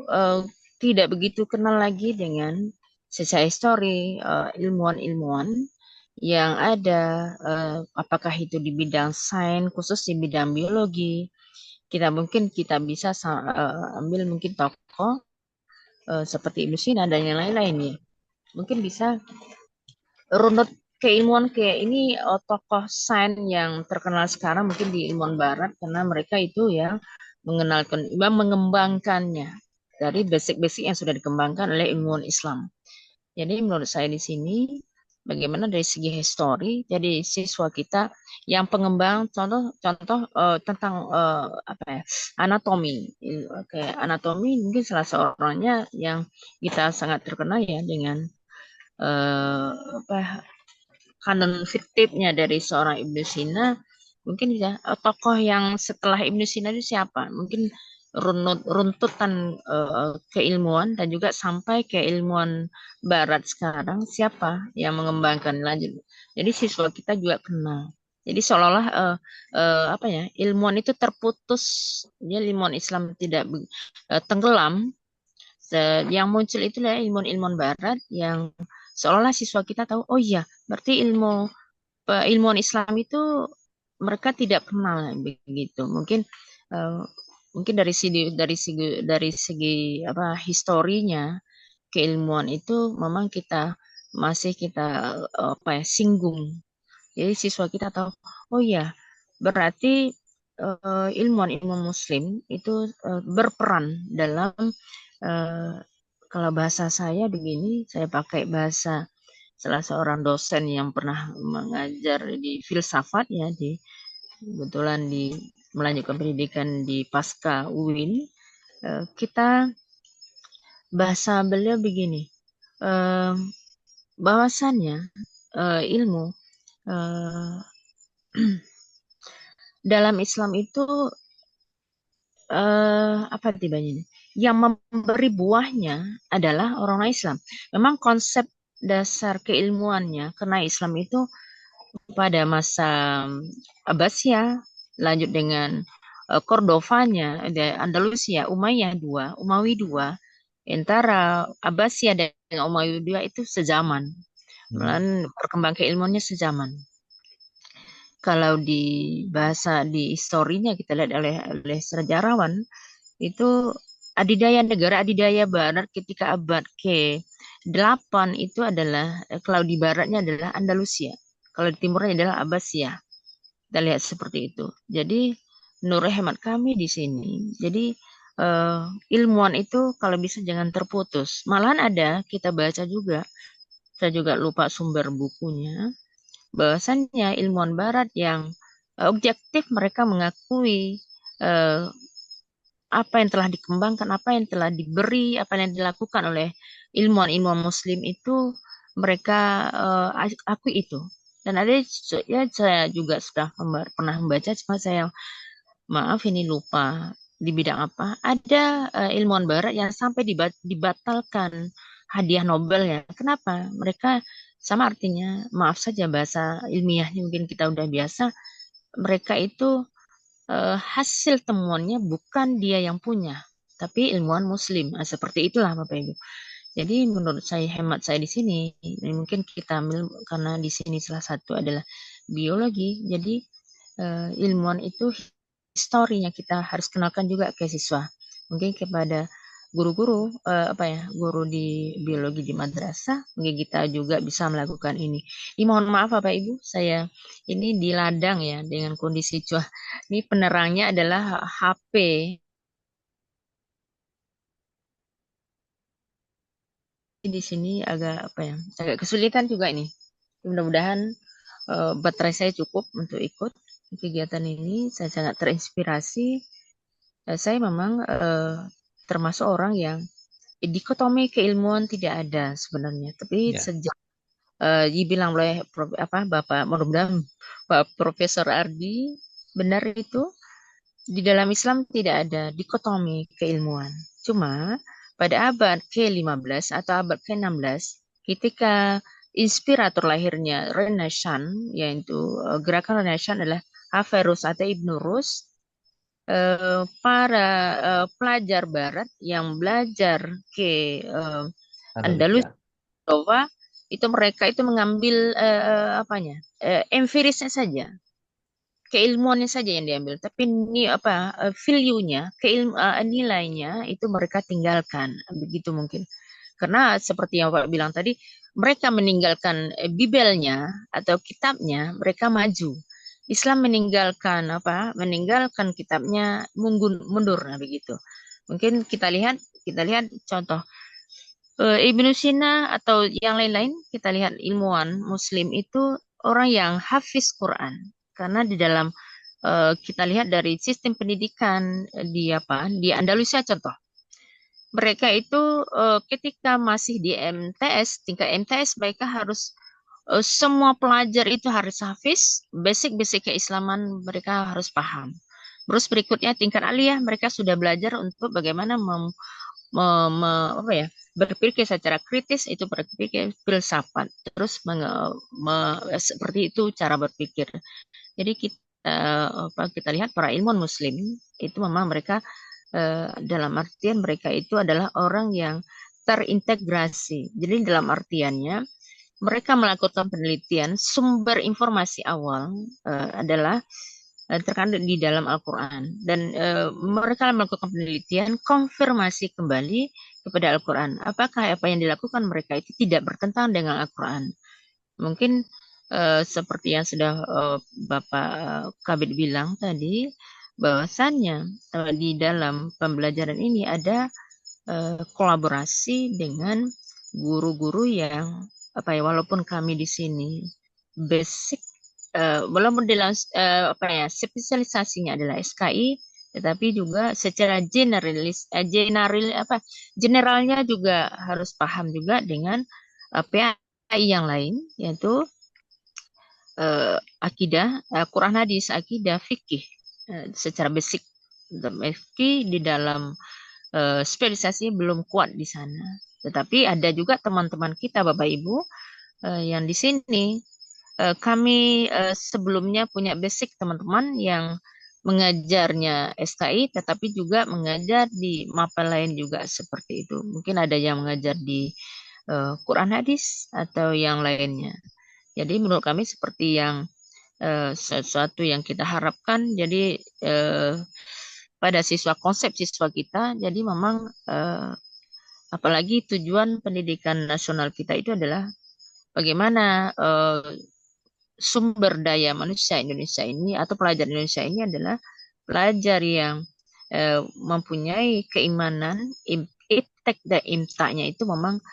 tidak begitu kenal lagi dengan secara histori ilmuwan-ilmuwan yang ada, apakah itu di bidang sains, khusus di bidang biologi. Kita bisa ambil mungkin tokoh seperti Ibnu Sina dan yang lain-lainnya. Mungkin bisa runut keilmuan kayak ini tokoh sains yang terkenal sekarang mungkin di ilmuwan barat, karena mereka itu yang mengembangkannya dari basic-basic yang sudah dikembangkan oleh ilmuwan Islam. Jadi menurut saya di sini bagaimana dari segi histori, jadi siswa kita yang pengembang contoh tentang anatomi. Kayak anatomi mungkin salah seorangnya yang kita sangat terkenal ya dengan kanon fiktifnya dari seorang Ibnu Sina. Mungkin ya tokoh yang setelah Ibnu Sina itu siapa? Mungkin runtutan keilmuan dan juga sampai keilmuan barat sekarang siapa yang mengembangkan lanjut. Jadi siswa kita juga kenal. Jadi seolah-olah ilmuwan itu terputus, ya, ilmuwan Islam tidak tenggelam. Yang muncul itu adalah ilmuwan-ilmuwan barat yang seolah-olah siswa kita tahu, oh iya, berarti ilmuwan Islam itu mereka tidak kenal begitu. Mungkin dari segi historinya keilmuan itu memang masih kita singgung. Jadi siswa kita tahu, oh ya, berarti ilmuwan Muslim itu berperan dalam kalau bahasa saya begini, saya pakai bahasa salah seorang dosen yang pernah mengajar di filsafat ya, kebetulan melanjutkan pendidikan di Pasca UIN. Kita bahasa beliau begini, bahwasannya ilmu dalam Islam itu yang memberi buahnya adalah orang Islam. Memang konsep dasar keilmuannya karena Islam itu pada masa Abbasiyah, lanjut dengan Cordovanya, Andalusia, Umayyah II, Umawi II, antara Abbasiyah dan Umayyah II itu sezaman. Perkembangan keilmuannya sezaman. Kalau di historinya kita lihat oleh sejarawan, itu negara adidaya barat ketika abad ke-8 itu adalah, kalau di baratnya adalah Andalusia, kalau di timurnya adalah Abbasiyah. Kita lihat seperti itu. Jadi menurut hemat kami di sini, jadi ilmuwan itu kalau bisa jangan terputus. Malahan ada kita baca juga, saya juga lupa sumber bukunya, bahwasannya ilmuwan Barat yang objektif mereka mengakui eh, apa yang telah dikembangkan, apa yang telah diberi, apa yang dilakukan oleh ilmuwan-ilmuwan Muslim itu mereka akui itu. Dan ada ya saya juga sudah pernah membaca, cuma saya maaf ini lupa di bidang apa. Ada ilmuwan Barat yang sampai dibatalkan hadiah Nobel ya. Kenapa? Mereka sama artinya, maaf saja bahasa ilmiahnya mungkin kita udah biasa. Mereka itu hasil temuannya bukan dia yang punya, tapi ilmuwan Muslim. Nah, seperti itulah Bapak Ibu. Jadi menurut saya, hemat saya di sini, ini mungkin kita ambil karena di sini salah satu adalah biologi. Jadi ilmuwan itu historinya kita harus kenalkan juga ke siswa. Mungkin kepada guru-guru guru di biologi di madrasah, mungkin kita juga bisa melakukan ini. Mohon maaf Bapak Ibu, saya ini di ladang ya dengan kondisi cuaca. Ini penerangnya adalah HP. Di sini agak kesulitan juga ini. Mudah-mudahan baterai saya cukup untuk ikut kegiatan ini. Saya sangat terinspirasi. Saya memang termasuk orang yang dikotomi keilmuan tidak ada sebenarnya. Tapi sejak dibilang oleh Bapak, mudah-mudahan Pak Profesor Ardi benar itu, di dalam Islam tidak ada dikotomi keilmuan. Cuma pada abad ke-15 atau abad ke-16, ketika inspirator lahirnya Renaissance, yaitu gerakan Renaissance adalah Averroes atau Ibn Rus, para pelajar Barat yang belajar ke Andalus, itu mereka itu mengambil empirisnya saja, keilmuannya saja yang diambil, tapi ini value-nya, nilainya itu mereka tinggalkan, begitu mungkin. Karena seperti yang Pak bilang tadi, mereka meninggalkan Bibelnya atau kitabnya, mereka maju. Islam meninggalkan meninggalkan kitabnya, mundur, nah begitu. Mungkin kita lihat contoh Ibnu Sina atau yang lain-lain, kita lihat ilmuwan Muslim itu orang yang hafiz Quran. Karena di dalam kita lihat dari sistem pendidikan di Andalusia contoh. Mereka itu ketika masih di MTS, tingkat MTS mereka harus semua pelajar itu harus hafiz, basic keislaman mereka harus paham. Terus berikutnya tingkat aliyah mereka sudah belajar untuk bagaimana berpikir secara kritis, itu berpikir filsafat. Terus seperti itu cara berpikir. Jadi kita lihat para ilmuwan Muslim itu memang mereka dalam artian mereka itu adalah orang yang terintegrasi. Jadi dalam artiannya mereka melakukan penelitian, sumber informasi awal adalah terkandung di dalam Al-Quran. Dan mereka melakukan penelitian, konfirmasi kembali kepada Al-Quran. Apakah apa yang dilakukan mereka itu tidak bertentangan dengan Al-Quran? Mungkin seperti yang sudah Bapak Kabid bilang tadi, bahwasannya di dalam pembelajaran ini ada kolaborasi dengan guru-guru yang walaupun kami di sini basic walaupun dalam spesialisasinya adalah SKI, tetapi juga secara generalnya juga harus paham juga dengan PAI yang lain, yaitu akidah, Quran hadis, akidah, fikih secara basic. Fikih di dalam spesialisasi belum kuat di sana. Tetapi ada juga teman-teman kita Bapak Ibu yang di sini kami sebelumnya punya basic teman-teman yang mengajarnya SKI, tetapi juga mengajar di mapel lain juga seperti itu. Mungkin ada yang mengajar di Quran hadis atau yang lainnya. Jadi menurut kami seperti yang sesuatu yang kita harapkan. Jadi pada konsep siswa kita, jadi memang apalagi tujuan pendidikan nasional kita itu adalah bagaimana sumber daya manusia Indonesia ini atau pelajar Indonesia ini adalah pelajar yang mempunyai keimanan iptek dan imtaknya itu memang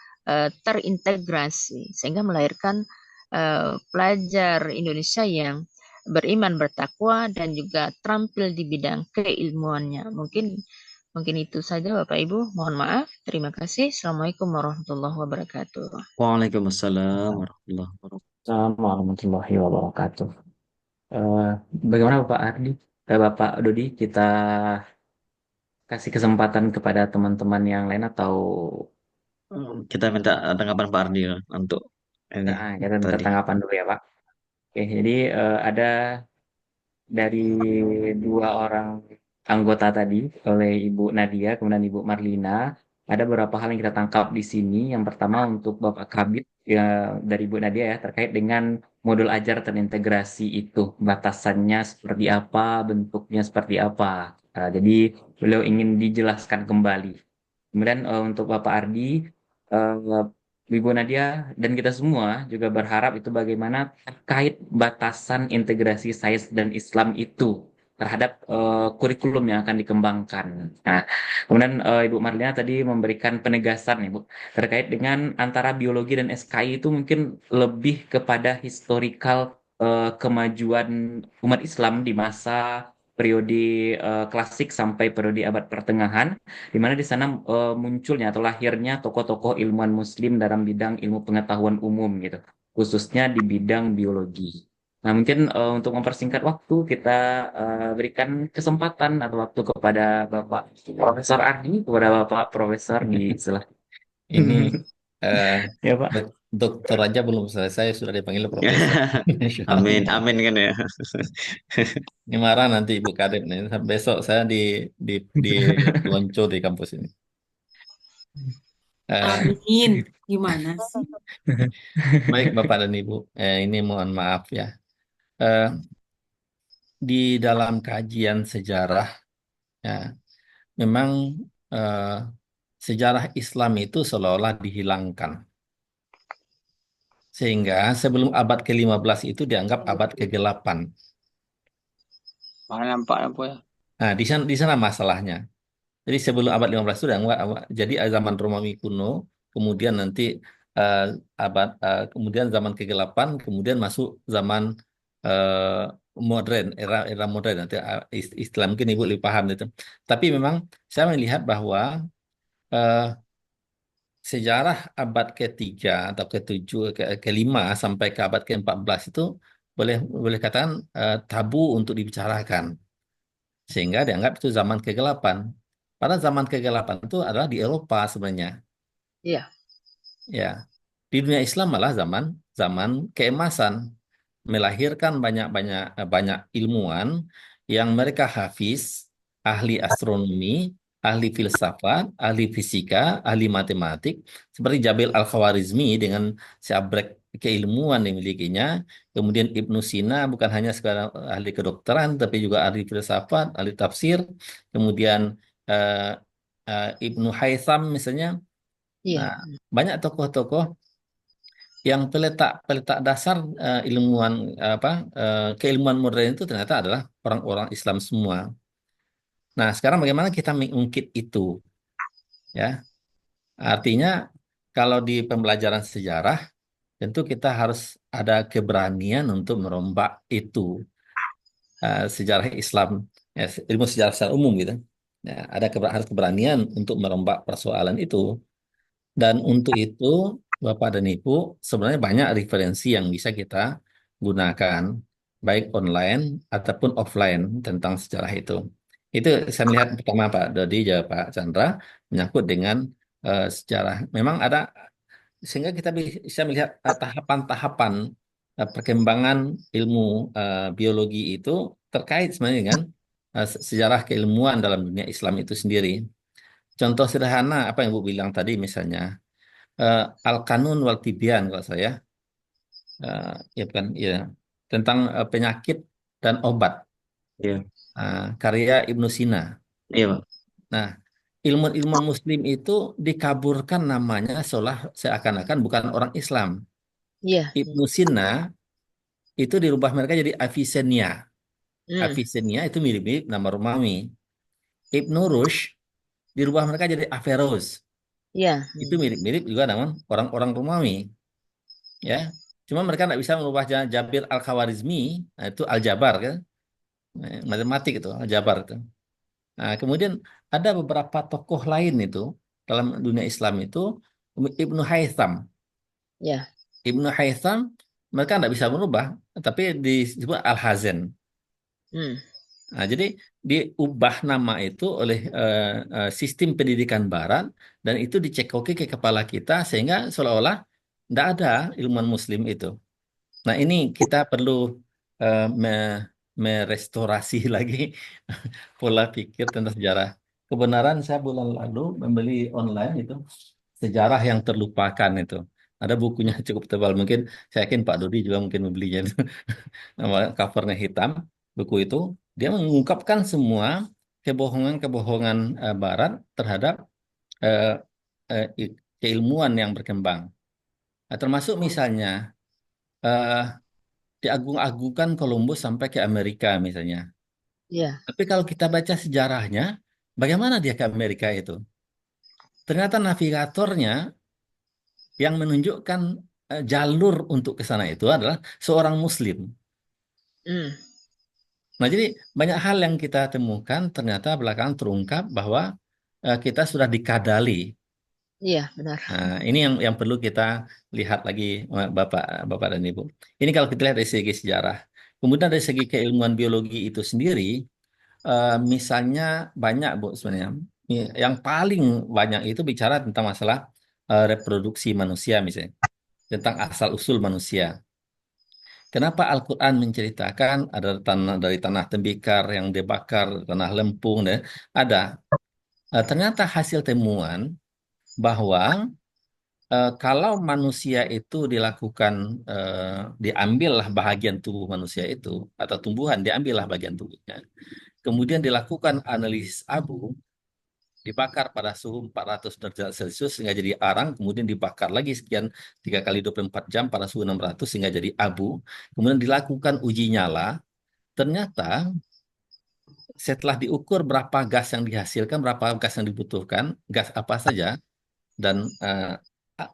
terintegrasi sehingga melahirkan pelajar Indonesia yang beriman, bertakwa dan juga terampil di bidang keilmuannya. Mungkin itu saja Bapak Ibu. Mohon maaf. Terima kasih. Assalamualaikum warahmatullahi wabarakatuh. Waalaikumsalam warahmatullahi wabarakatuh. Assalamualaikum warahmatullahi wabarakatuh. Bagaimana Bapak Ardi? Bapak Dodi, kita kasih kesempatan kepada teman-teman yang lain atau Kita minta tanggapan Pak Ardi untuk ini kita minta tadi. tanggapan dulu ya Pak. Oke, jadi ada dari dua orang anggota tadi oleh Ibu Nadia, kemudian Ibu Marlina, ada beberapa hal yang kita tangkap di sini. Yang pertama untuk Bapak Kabit ya, dari Ibu Nadia ya terkait dengan modul ajar terintegrasi itu, batasannya seperti apa, bentuknya seperti apa. Jadi beliau ingin dijelaskan kembali. Kemudian untuk Bapak Ardi, eh, Ibu Nadia dan kita semua juga berharap itu bagaimana terkait batasan integrasi sains dan Islam itu terhadap kurikulum yang akan dikembangkan. Nah, kemudian Ibu Marlina tadi memberikan penegasan Ibu terkait dengan antara biologi dan SKI itu mungkin lebih kepada historical kemajuan umat Islam di masa periode klasik sampai periode abad pertengahan di mana di sana munculnya atau lahirnya tokoh-tokoh ilmuwan Muslim dalam bidang ilmu pengetahuan umum gitu, khususnya di bidang biologi. Nah, mungkin untuk mempersingkat waktu kita berikan kesempatan atau waktu kepada Bapak Profesor Ardi, kepada Bapak Profesor di sebelah. Ini Ya Pak. dokter aja belum selesai sudah dipanggil profesor. Amin, amin kan ya. Ini marah nanti Ibu Kadep nih. Besok saya di pelonco di kampus ini. Amin. Gimana sih? Baik Bapak dan Ibu, ini mohon maaf ya. Di dalam kajian sejarah, ya, memang sejarah Islam itu seolah-olah dihilangkan. Sehingga sebelum abad ke-15 itu dianggap abad ke-8. Nampak apa ya? Nah, di sana masalahnya. Jadi sebelum abad 15 itu dianggap jadi zaman Romawi kuno, kemudian nanti eh, kemudian zaman ke-8, kemudian masuk zaman eh, modern, era modern nanti istilah mungkin Ibu lebih paham itu. Tapi memang saya melihat bahwa eh, sejarah abad ketiga atau ke-7, ke-5 sampai ke abad ke-14 itu boleh katakan tabu untuk dibicarakan. Sehingga dianggap itu zaman kegelapan. Padahal zaman kegelapan itu adalah di Eropa sebenarnya. Iya. Ya. Di dunia Islam malah zaman keemasan, melahirkan banyak ilmuwan yang mereka hafiz, ahli astronomi, ahli filsafat, ahli fisika, ahli matematik, seperti Jabir Al-Khawarizmi dengan seabrek keilmuan yang dimilikinya. Kemudian Ibnu Sina bukan hanya sekedar ahli kedokteran, tapi juga ahli filsafat, ahli tafsir. Kemudian eh, Ibnu Haytham misalnya. Iya. Nah, banyak tokoh-tokoh yang peletak dasar ilmuwan keilmuan modern itu ternyata adalah orang-orang Islam semua. Nah, sekarang bagaimana kita mengungkit itu? Ya, artinya kalau di pembelajaran sejarah tentu kita harus ada keberanian untuk merombak itu sejarah Islam, ya, ilmu sejarah secara umum gitu. Ya, harus keberanian untuk merombak persoalan itu. Dan untuk itu, Bapak dan Ibu, sebenarnya banyak referensi yang bisa kita gunakan, baik online ataupun offline tentang sejarah itu. Itu saya melihat pertama Pak Dodi, ya Pak Chandra, menyangkut dengan sejarah. Memang ada, sehingga kita bisa melihat tahapan-tahapan perkembangan ilmu biologi itu terkait sebenarnya dengan sejarah keilmuan dalam dunia Islam itu sendiri. Contoh sederhana apa yang Bu bilang tadi misalnya Al-Qanun wal Tibyan kalau saya ya bukan ya tentang penyakit dan obat Iya. Karya Ibnu Sina. Iya, Pak. Nah, ilmuwan Muslim itu dikaburkan namanya seakan-akan bukan orang Islam. Iya. Ibnu Sina itu dirubah mereka jadi Avicennia. Hmm. Avicennia itu mirip-mirip nama Romawi. Ibnu Rushd dirubah mereka jadi Averroes. Ya. Itu mirip-mirip juga dengan orang-orang Romawi, ya. Cuma mereka tidak bisa merubah Jabir Al-Khawarizmi, nah, itu aljabar kan, matematik itu aljabar itu. Nah, kemudian ada beberapa tokoh lain itu dalam dunia Islam itu Ibnu Haytham. Ya. Ibnu Haytham mereka tidak bisa merubah, tapi disebut Al-Hazen. Hmm. Nah, jadi diubah nama itu oleh sistem pendidikan Barat dan itu dicekoki ke kepala kita sehingga seolah-olah tidak ada ilmuwan Muslim itu. Nah, ini kita perlu merestorasi lagi pola pikir tentang sejarah. Kebenaran saya bulan lalu membeli online itu sejarah yang terlupakan itu. Ada bukunya cukup tebal. Mungkin saya yakin Pak Dodi juga mungkin membelinya itu. Nama covernya hitam. Buku itu dia mengungkapkan semua kebohongan-kebohongan Barat terhadap eh, keilmuan yang berkembang. Nah, termasuk misalnya eh, diagung-agungkan Columbus sampai ke Amerika misalnya. Ya. Tapi kalau kita baca sejarahnya, bagaimana dia ke Amerika itu? Ternyata navigatornya yang menunjukkan jalur untuk ke sana itu adalah seorang Muslim. Hmm. Nah, jadi banyak hal yang kita temukan ternyata belakangan terungkap bahwa kita sudah dikadali. Iya, benar. Nah, ini yang perlu kita lihat lagi, Bapak, Bapak dan Ibu. Ini kalau kita lihat dari segi sejarah. Kemudian dari segi keilmuan biologi itu sendiri, misalnya banyak, Bu, sebenarnya. Yang paling banyak itu bicara tentang masalah reproduksi manusia, misalnya. Tentang asal-usul manusia. Kenapa Al-Quran menceritakan ada tanah dari tanah tembikar yang dibakar, tanah lempung, dan ada. Ternyata hasil temuan bahwa kalau manusia itu dilakukan, diambillah bahagian tubuh manusia itu, atau tumbuhan diambillah bagian tubuhnya, kemudian dilakukan analisis abu, dibakar pada suhu 400 derajat Celcius sehingga jadi arang, kemudian dibakar lagi sekian 3 kali 24 jam pada suhu 600 sehingga jadi abu, kemudian dilakukan uji nyala, ternyata setelah diukur berapa gas yang dihasilkan, berapa gas yang dibutuhkan, gas apa saja, dan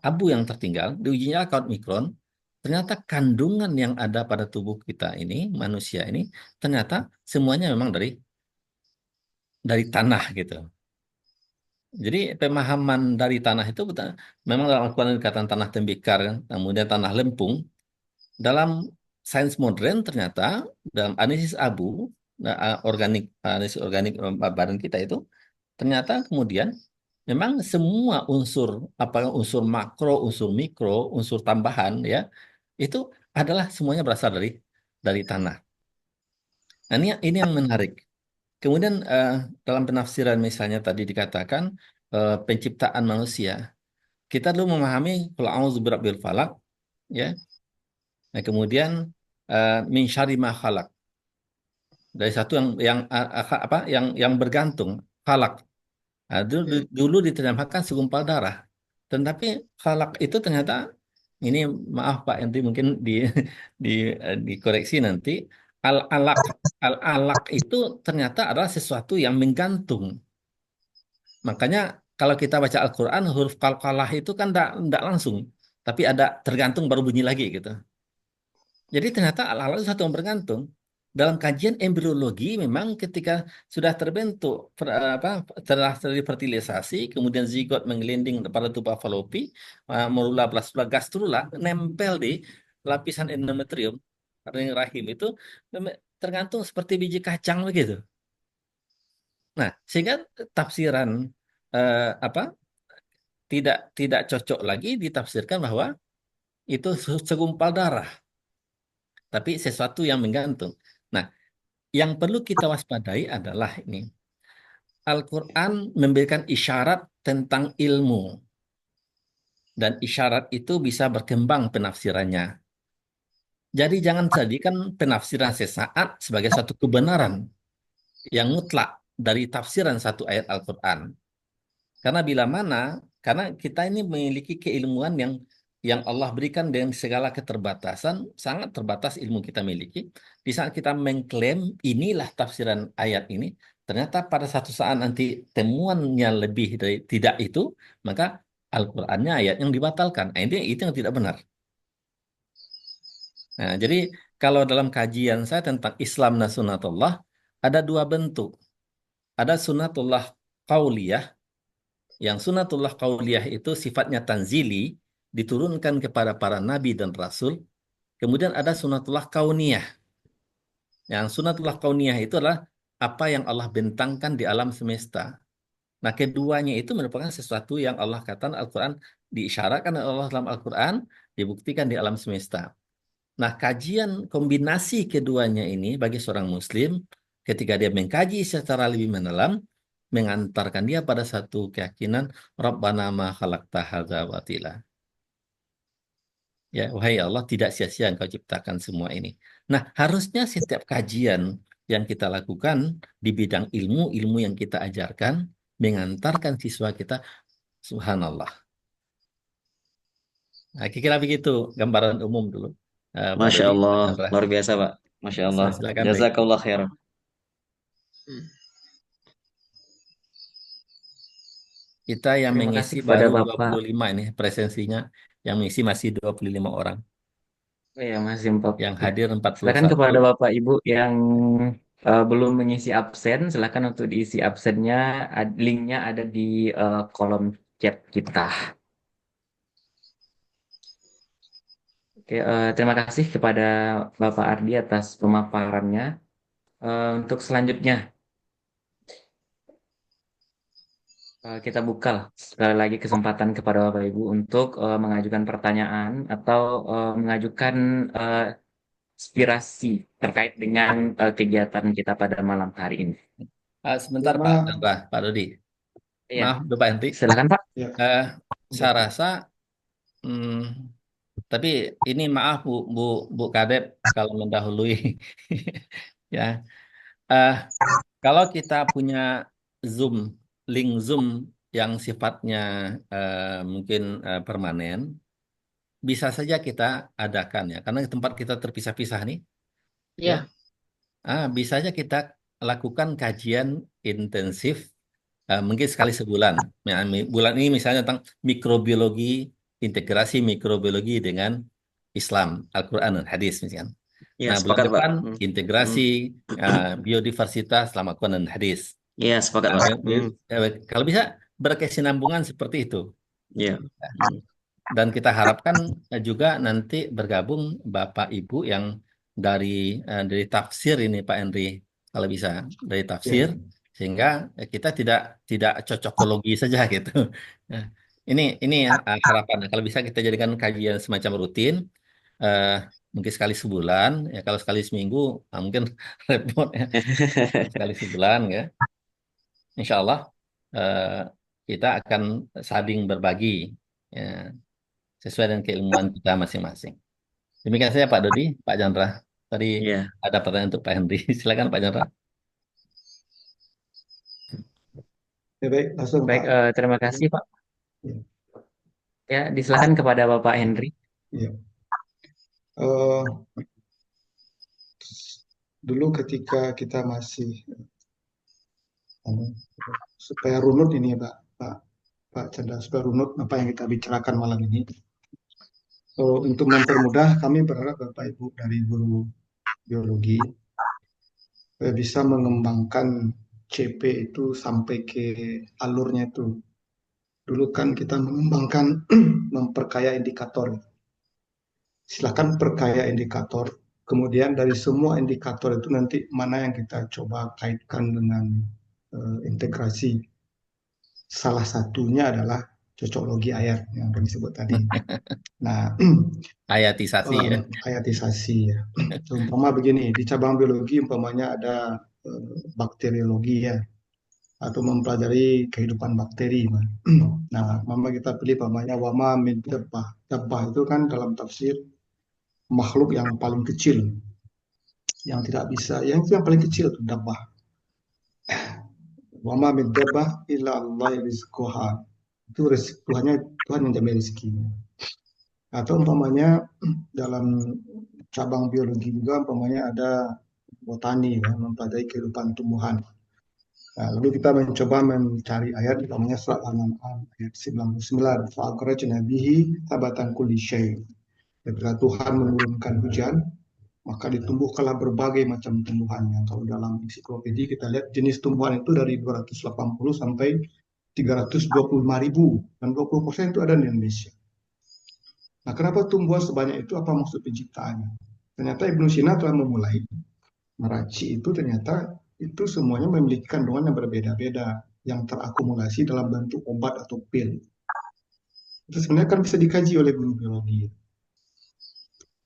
abu yang tertinggal, diuji nyala count mikron, ternyata kandungan yang ada pada tubuh kita ini, manusia ini, ternyata semuanya memang dari tanah gitu. Jadi pemahaman dari tanah itu memang dalam Al-Quran dikatakan tanah tembikar, kemudian tanah lempung. Dalam sains modern ternyata dalam analisis abu, analisis organik badan kita itu, ternyata kemudian memang semua unsur, apakah unsur makro, unsur mikro, unsur tambahan ya, itu adalah semuanya berasal dari tanah. Nah, ini yang menarik. Kemudian dalam penafsiran misalnya tadi dikatakan penciptaan manusia. Kita dulu memahami qul a'udzu birabbil falaq ya. Nah, kemudian min syarri ma khalaq. Dari satu yang bergantung falak. Nah, dulu diterjemahkan segumpal darah. Tetapi falak itu ternyata ini, maaf Pak Henry, mungkin di dikoreksi nanti, al-alaq al-alaq itu ternyata adalah sesuatu yang menggantung. Makanya kalau kita baca Al-Qur'an huruf qalqalah itu kan enggak langsung, tapi ada tergantung baru bunyi lagi gitu. Jadi ternyata al-alaq itu satu yang bergantung. Dalam kajian embriologi memang ketika sudah terbentuk setelah terjadi fertilisasi, kemudian zigot menggelinding pada tuba falopi, morula, blastula, gastrula nempel di lapisan endometrium ring rahim itu tergantung seperti biji kacang begitu. Nah, sehingga tafsiran apa tidak cocok lagi ditafsirkan bahwa itu segumpal darah, tapi sesuatu yang menggantung. Nah, yang perlu kita waspadai adalah ini. Al-Quran memberikan isyarat tentang ilmu. Dan isyarat itu bisa berkembang penafsirannya. Jadi jangan jadikan penafsiran sesaat sebagai satu kebenaran yang mutlak dari tafsiran satu ayat Al-Quran. Karena bila mana, karena kita ini memiliki keilmuan yang Allah berikan dengan segala keterbatasan, sangat terbatas ilmu kita miliki. Di saat kita mengklaim inilah tafsiran ayat ini, ternyata pada satu saat nanti temuannya lebih dari tidak itu, maka Al-Qur'annya ayat yang dibatalkan. Nah, itu yang tidak benar. Nah, jadi kalau dalam kajian saya tentang Islam dan sunatullah, ada dua bentuk. Ada sunatullah qauliyah, yang sunatullah qauliyah itu sifatnya tanzili, diturunkan kepada para nabi dan rasul. Kemudian ada sunatullah kauniyah. Yang sunatullah kauniyah itu adalah apa yang Allah bentangkan di alam semesta. Nah, keduanya itu merupakan sesuatu yang Allah katakan Al-Quran, diisyaratkan oleh Allah dalam Al-Quran, dibuktikan di alam semesta. Nah, kajian kombinasi keduanya ini bagi seorang Muslim, ketika dia mengkaji secara lebih mendalam, mengantarkan dia pada satu keyakinan, Rabbana ma khalaqta hadza batila. Ya, wahai Allah, tidak sia-sia Engkau ciptakan semua ini. Nah, harusnya setiap kajian yang kita lakukan di bidang ilmu yang kita ajarkan, mengantarkan siswa kita, subhanallah. Nah, kira-kira begitu gambaran umum dulu. Pak Masya Dodi, Pak Allah, Chandra. luar biasa Pak. Masya Allah. Silakan, Dek. Jazakallah khair. Kita yang Terima mengisi kasih kepada baru Bapak. 25 ini presensinya, yang mengisi masih 25 orang, Oh ya, masih 40. yang hadir Silakan 41. kepada Bapak Ibu yang belum mengisi absen, silakan untuk diisi absennya. Linknya ada di kolom chat kita. Oke, terima kasih kepada Bapak Ardi atas pemaparannya. Untuk selanjutnya, kita buka sekali lagi kesempatan kepada Bapak Ibu untuk mengajukan pertanyaan atau mengajukan aspirasi terkait dengan kegiatan kita pada malam hari ini. Sebentar Pak Chandra, Pak Dodi. Iya, Maaf, Pak Henti. silakan Pak. Saya rasa, tapi ini maaf Bu Kadep kalau mendahului. Ya, kalau kita punya link Zoom yang sifatnya mungkin permanen, bisa saja kita adakan ya, karena tempat kita terpisah-pisah nih. Ya. Bisa saja kita lakukan kajian intensif, mungkin sekali sebulan. Ya, bulan ini misalnya tentang mikrobiologi, integrasi mikrobiologi dengan Islam, Al-Quran dan hadis misalkan. Ya, Nah, bulan sepakat, Pak. depan integrasi biodiversitas selama Quran dan hadis. Iya, sepakat, Nah, Pak. kalau bisa berkesinambungan seperti itu. Iya. Dan kita harapkan juga nanti bergabung Bapak Ibu yang dari tafsir ini Pak Henry, kalau bisa dari tafsir, sehingga kita tidak cocokologi saja gitu. Nah, ini harapannya. Kalau bisa kita jadikan kajian semacam rutin, mungkin sekali sebulan. Ya kalau sekali seminggu mungkin repot ya. Sekali sebulan ya. Insya Allah kita akan saling berbagi ya, sesuai dengan keilmuan kita masing-masing. Demikian saja Pak Dodi, Pak Chandra. Tadi ada pertanyaan untuk Pak Henry. Silakan Pak Chandra. Ya, baik, langsung Baik, Pak. terima kasih Pak. Ya, disilakan kepada Bapak Henry. Ya. Dulu ketika kita masih supaya runut ini ya Pak Chandra, supaya runut apa yang kita bicarakan malam ini. Untuk mempermudah, kami berharap Bapak Ibu dari guru biologi bisa mengembangkan CP itu sampai ke alurnya itu. Dulu kan kita mengembangkan memperkaya indikator. Silakan perkaya indikator. Kemudian dari semua indikator itu nanti mana yang kita coba kaitkan dengan integrasi. Salah satunya adalah cocokologi ayat yang kami sebut tadi. Nah, ayatisasi ya. Ayatisasi ya. Umpama begini, di cabang biologi umpamanya ada bakteriologi ya, atau mempelajari kehidupan bakteri. Nah, mama kita pilih umpamanya wama min dabbah. Dabbah itu kan dalam tafsir makhluk yang paling kecil, yang tidak bisa, yang paling kecil itu dabbah. Wama min dabbah illa Allah rizquha. Itu Tuhannya, Tuhan yang jamin rezeki. Atau umpamanya dalam cabang biologi juga umpamanya ada botani ya, mempelajari kehidupan tumbuhan. Nah, lalu kita mencoba mencari ayat namanya surat Al-An'am ayat 99. Fa'akhrajna bihi tabatan kulli syai'. Ketika Tuhan menurunkan hujan, maka ditumbuhkanlah berbagai macam tumbuhannya. Kalau dalam ensiklopedia kita lihat jenis tumbuhan itu dari 280 sampai 325.000 dan 20% itu ada di Indonesia. Nah, kenapa tumbuhan sebanyak itu? Apa maksud penciptaannya? Ternyata Ibnu Sina telah memulai meraci itu ternyata itu semuanya memiliki kandungan yang berbeda-beda yang terakumulasi dalam bentuk obat atau pil. Itu sebenarnya kan bisa dikaji oleh guru biologi.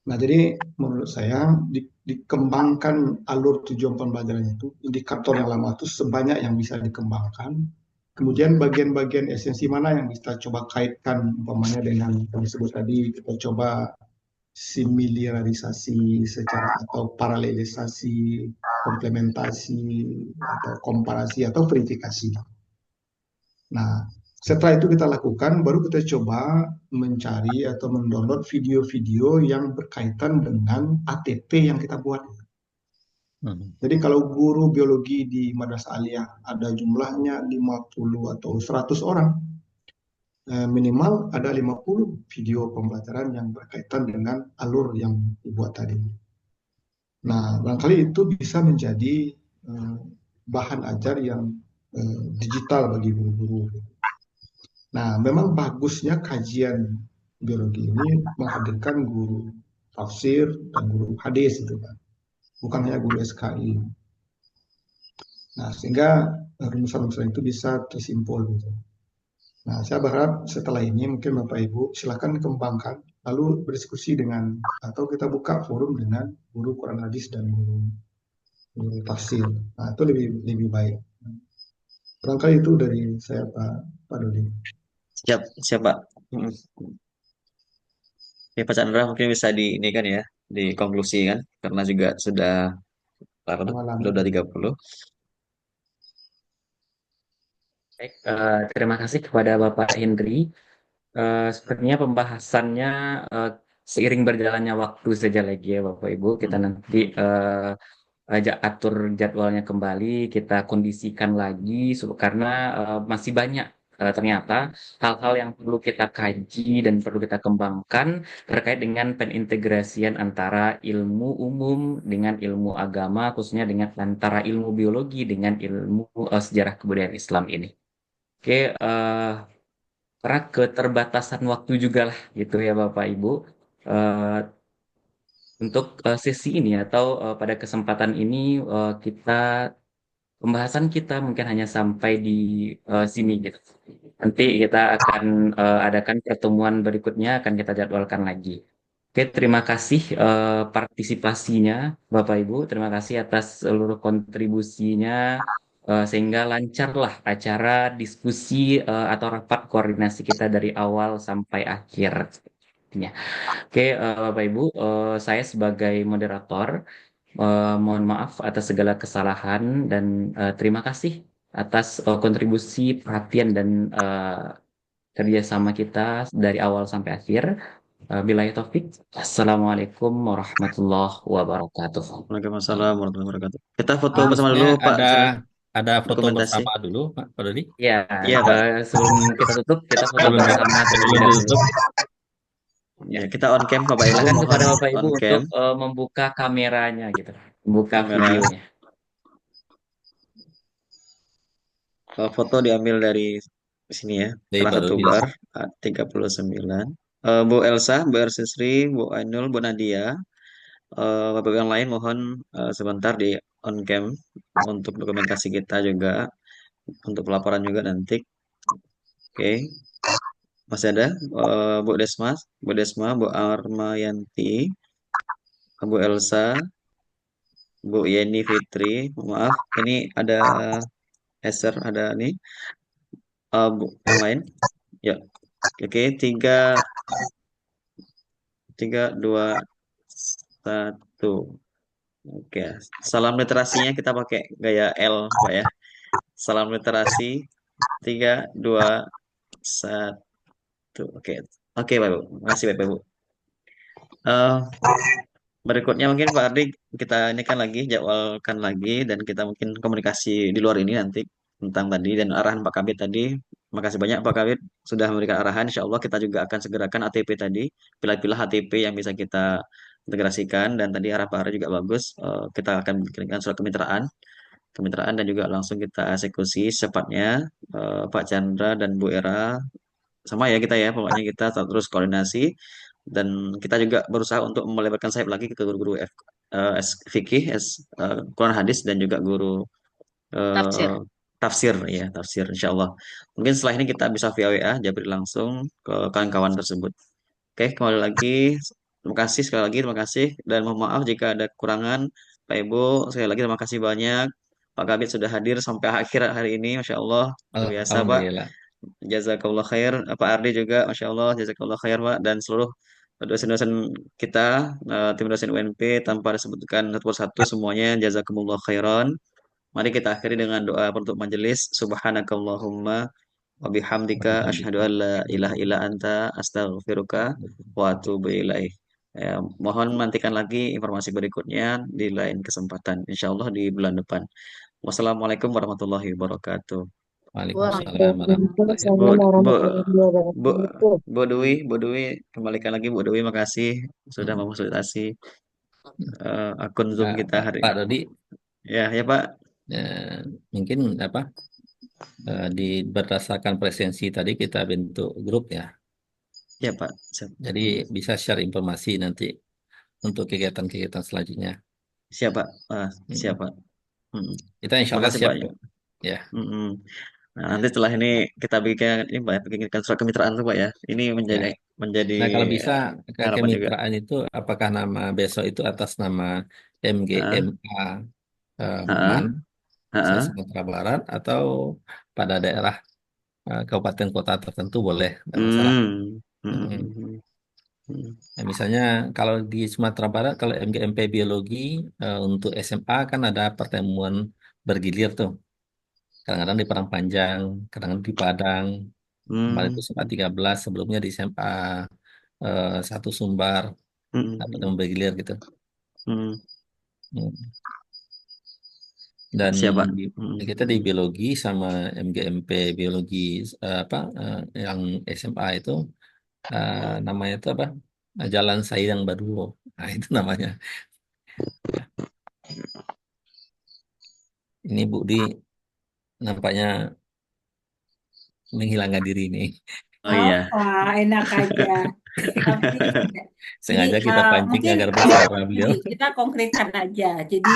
Nah, jadi menurut saya dikembangkan alur tujuan pembelajaran itu, indikator yang lama itu sebanyak yang bisa dikembangkan. Kemudian bagian-bagian esensi mana yang bisa coba kaitkan umpamanya dengan yang disebut tadi, kita coba similarisasi secara atau paralelisasi, komplementasi, atau komparasi, atau verifikasi. Nah, setelah itu kita lakukan, baru kita coba mencari atau mendownload video-video yang berkaitan dengan ATP yang kita buat. Jadi kalau guru biologi di Madrasah Aliyah ada jumlahnya 50 atau 100 orang, minimal ada 50 video pembelajaran yang berkaitan dengan alur yang dibuat tadi. Nah, barangkali itu bisa menjadi bahan ajar yang digital bagi guru-guru. Nah, memang bagusnya kajian biologi ini menghadirkan guru tafsir dan guru hadis itu kan, bukan hanya guru SKI. Nah, sehingga rumusan-rumusan itu bisa tersimpul gitu. Nah, saya berharap setelah ini mungkin Bapak Ibu silakan kembangkan, lalu berdiskusi dengan atau kita buka forum dengan guru Quran hadis dan guru tafsir. Nah, itu lebih baik. Barangkali itu dari saya Pak Dodi. Siap Pak. Ya Pak Chandra mungkin bisa ini kan ya, dikonklusi kan, karena juga sudah udah 30. Baik, terima kasih kepada Bapak Hendri. Sepertinya pembahasannya seiring berjalannya waktu saja lagi ya Bapak Ibu. Kita nanti atur jadwalnya kembali, kita kondisikan lagi karena masih banyak ternyata hal-hal yang perlu kita kaji dan perlu kita kembangkan terkait dengan penintegrasian antara ilmu umum dengan ilmu agama, khususnya dengan antara ilmu biologi dengan ilmu sejarah kebudayaan Islam ini. Oke, karena keterbatasan waktu juga lah gitu ya Bapak Ibu. Untuk sesi ini atau pada kesempatan ini pembahasan kita mungkin hanya sampai di sini gitu. Nanti kita akan adakan pertemuan berikutnya akan kita jadwalkan lagi. Oke, terima kasih partisipasinya Bapak Ibu. Terima kasih atas seluruh kontribusinya sehingga lancarlah acara diskusi atau rapat koordinasi kita dari awal sampai akhir. Oke, Bapak Ibu, saya sebagai moderator mohon maaf atas segala kesalahan dan terima kasih atas kontribusi, perhatian dan kerjasama kita dari awal sampai akhir. Billahi taufik. Assalamualaikum warahmatullahi wabarakatuh. Waalaikumsalam warahmatullahi wabarakatuh. Kita foto bersama Harusnya dulu Pak. ada foto Dokumentasi. bersama dulu Pak Dodi. Ya, Iya Pak. sebelum kita tutup, kita foto bersama terlebih dahulu. Ya, kita on cam Bapak Ibu. Silakan kepada Mohon Bapak Ibu on cam. untuk membuka kameranya gitu, membuka Kamera. videonya. Foto diambil dari sini ya. Dari Salah Pak satu Dodi. bar 39. Bu Elsa, Bu Ersisri, Bu Ainul, Bu Nadia. Bapak yang lain mohon sebentar di on cam untuk dokumentasi kita juga, untuk pelaporan juga nanti. Oke. Masih ada Bu Desma, Bu Armayanti, Bu Elsa, Bu Yeni Fitri. Maaf, ini ada Esther, ada nih. Bu yang lain. Ya. Oke, 3, 2, 1. Oke. Salam literasinya kita pakai gaya L, Pak ya. Salam literasi. 3, 2, 1. Oke. Oke, Pak Ibu. Makasih Bapak Ibu. Berikutnya mungkin Pak Ardi kita ini kan lagi jadwalkan lagi dan kita mungkin komunikasi di luar ini nanti. tentang tadi dan arahan Pak Kabit tadi. Makasih banyak Pak Kabit sudah memberikan arahan. Insya Allah kita juga akan segerakan ATP tadi, pilah-pilah ATP yang bisa kita integrasikan dan tadi arah Pak Ari juga bagus. Kita akan bikinkan surat kemitraan dan juga langsung kita eksekusi secepatnya. Pak Chandra dan Bu Era sama ya kita ya pokoknya kita terus koordinasi dan kita juga berusaha untuk melebarkan sayap lagi ke guru-guru fikih, Quran hadis dan juga guru Tafsir. eh, tafsir ya tafsir insya Allah. Mungkin setelah ini kita bisa via WA Jabri langsung ke kawan-kawan tersebut. Oke, kembali lagi. Terima kasih sekali lagi, terima kasih dan mohon maaf jika ada kekurangan. Pak Ibu, sekali lagi terima kasih banyak. Pak Kabit sudah hadir sampai akhir hari ini, Masya Allah. Luar biasa, Pak. Alhamdulillah. Jazakallah khair. Pak Ardi juga, Masya Allah. Jazakallah khair, Pak. Dan seluruh dosen-dosen kita, tim dosen UNP, tanpa disebutkan satu persatu semuanya. Jazakumullah khairan. Mari kita akhiri dengan doa penutup majelis. Subhanakallahumma wa bihamdika asyhadu an la ilaha illa anta astaghfiruka wa atubu ilaih. Ya, mohon nantikan lagi informasi berikutnya di lain kesempatan. Insya Allah di bulan depan. Wassalamualaikum warahmatullahi wabarakatuh. Waalaikumsalam warahmatullahi Bu, Waalaikumsalam Bu, warahmatullahi Bu, wabarakatuh. Bu Dwi, kembalikan lagi Bu Dwi. Makasih sudah wabarakatuh. memfasilitasi akun Zoom kita hari Pak ini. Dodi, Ya, ya Pak. mungkin apa berdasarkan presensi tadi kita bentuk grup ya. Ya Pak. Siap. Jadi bisa share informasi nanti untuk kegiatan-kegiatan selanjutnya. Siap Pak. Siap Pak. Kita insya Allah Makasih siap Pak. kok. Ya. Nah, nanti setelah ini kita bikinkan surat kemitraan tuh Pak ya. Ini menjadi Nah, kalau bisa harapan juga. kemitraan itu apakah nama besok itu atas nama MGMA MAN Sumatera Barat atau pada daerah kabupaten kota tertentu boleh, tidak masalah. Nah, misalnya kalau di Sumatera Barat, kalau MGMP Biologi untuk SMA kan ada pertemuan bergilir tuh. Kadang-kadang di Parangpanjang, kadang-kadang di Padang. Kemarin itu SMA 13, sebelumnya di SMA 1 Sumbar, pertemuan bergilir gitu. Dan kita di biologi sama MGMP Biologi yang SMA itu namanya itu apa? Jalan Sayang Baduo. Nah, itu namanya. Ini Bu Di nampaknya menghilangkan diri nih. Oh iya. Enak aja. Tapi Sengaja jadi, kita pancing mungkin agar bersuara beliau. kita konkretkan aja. Jadi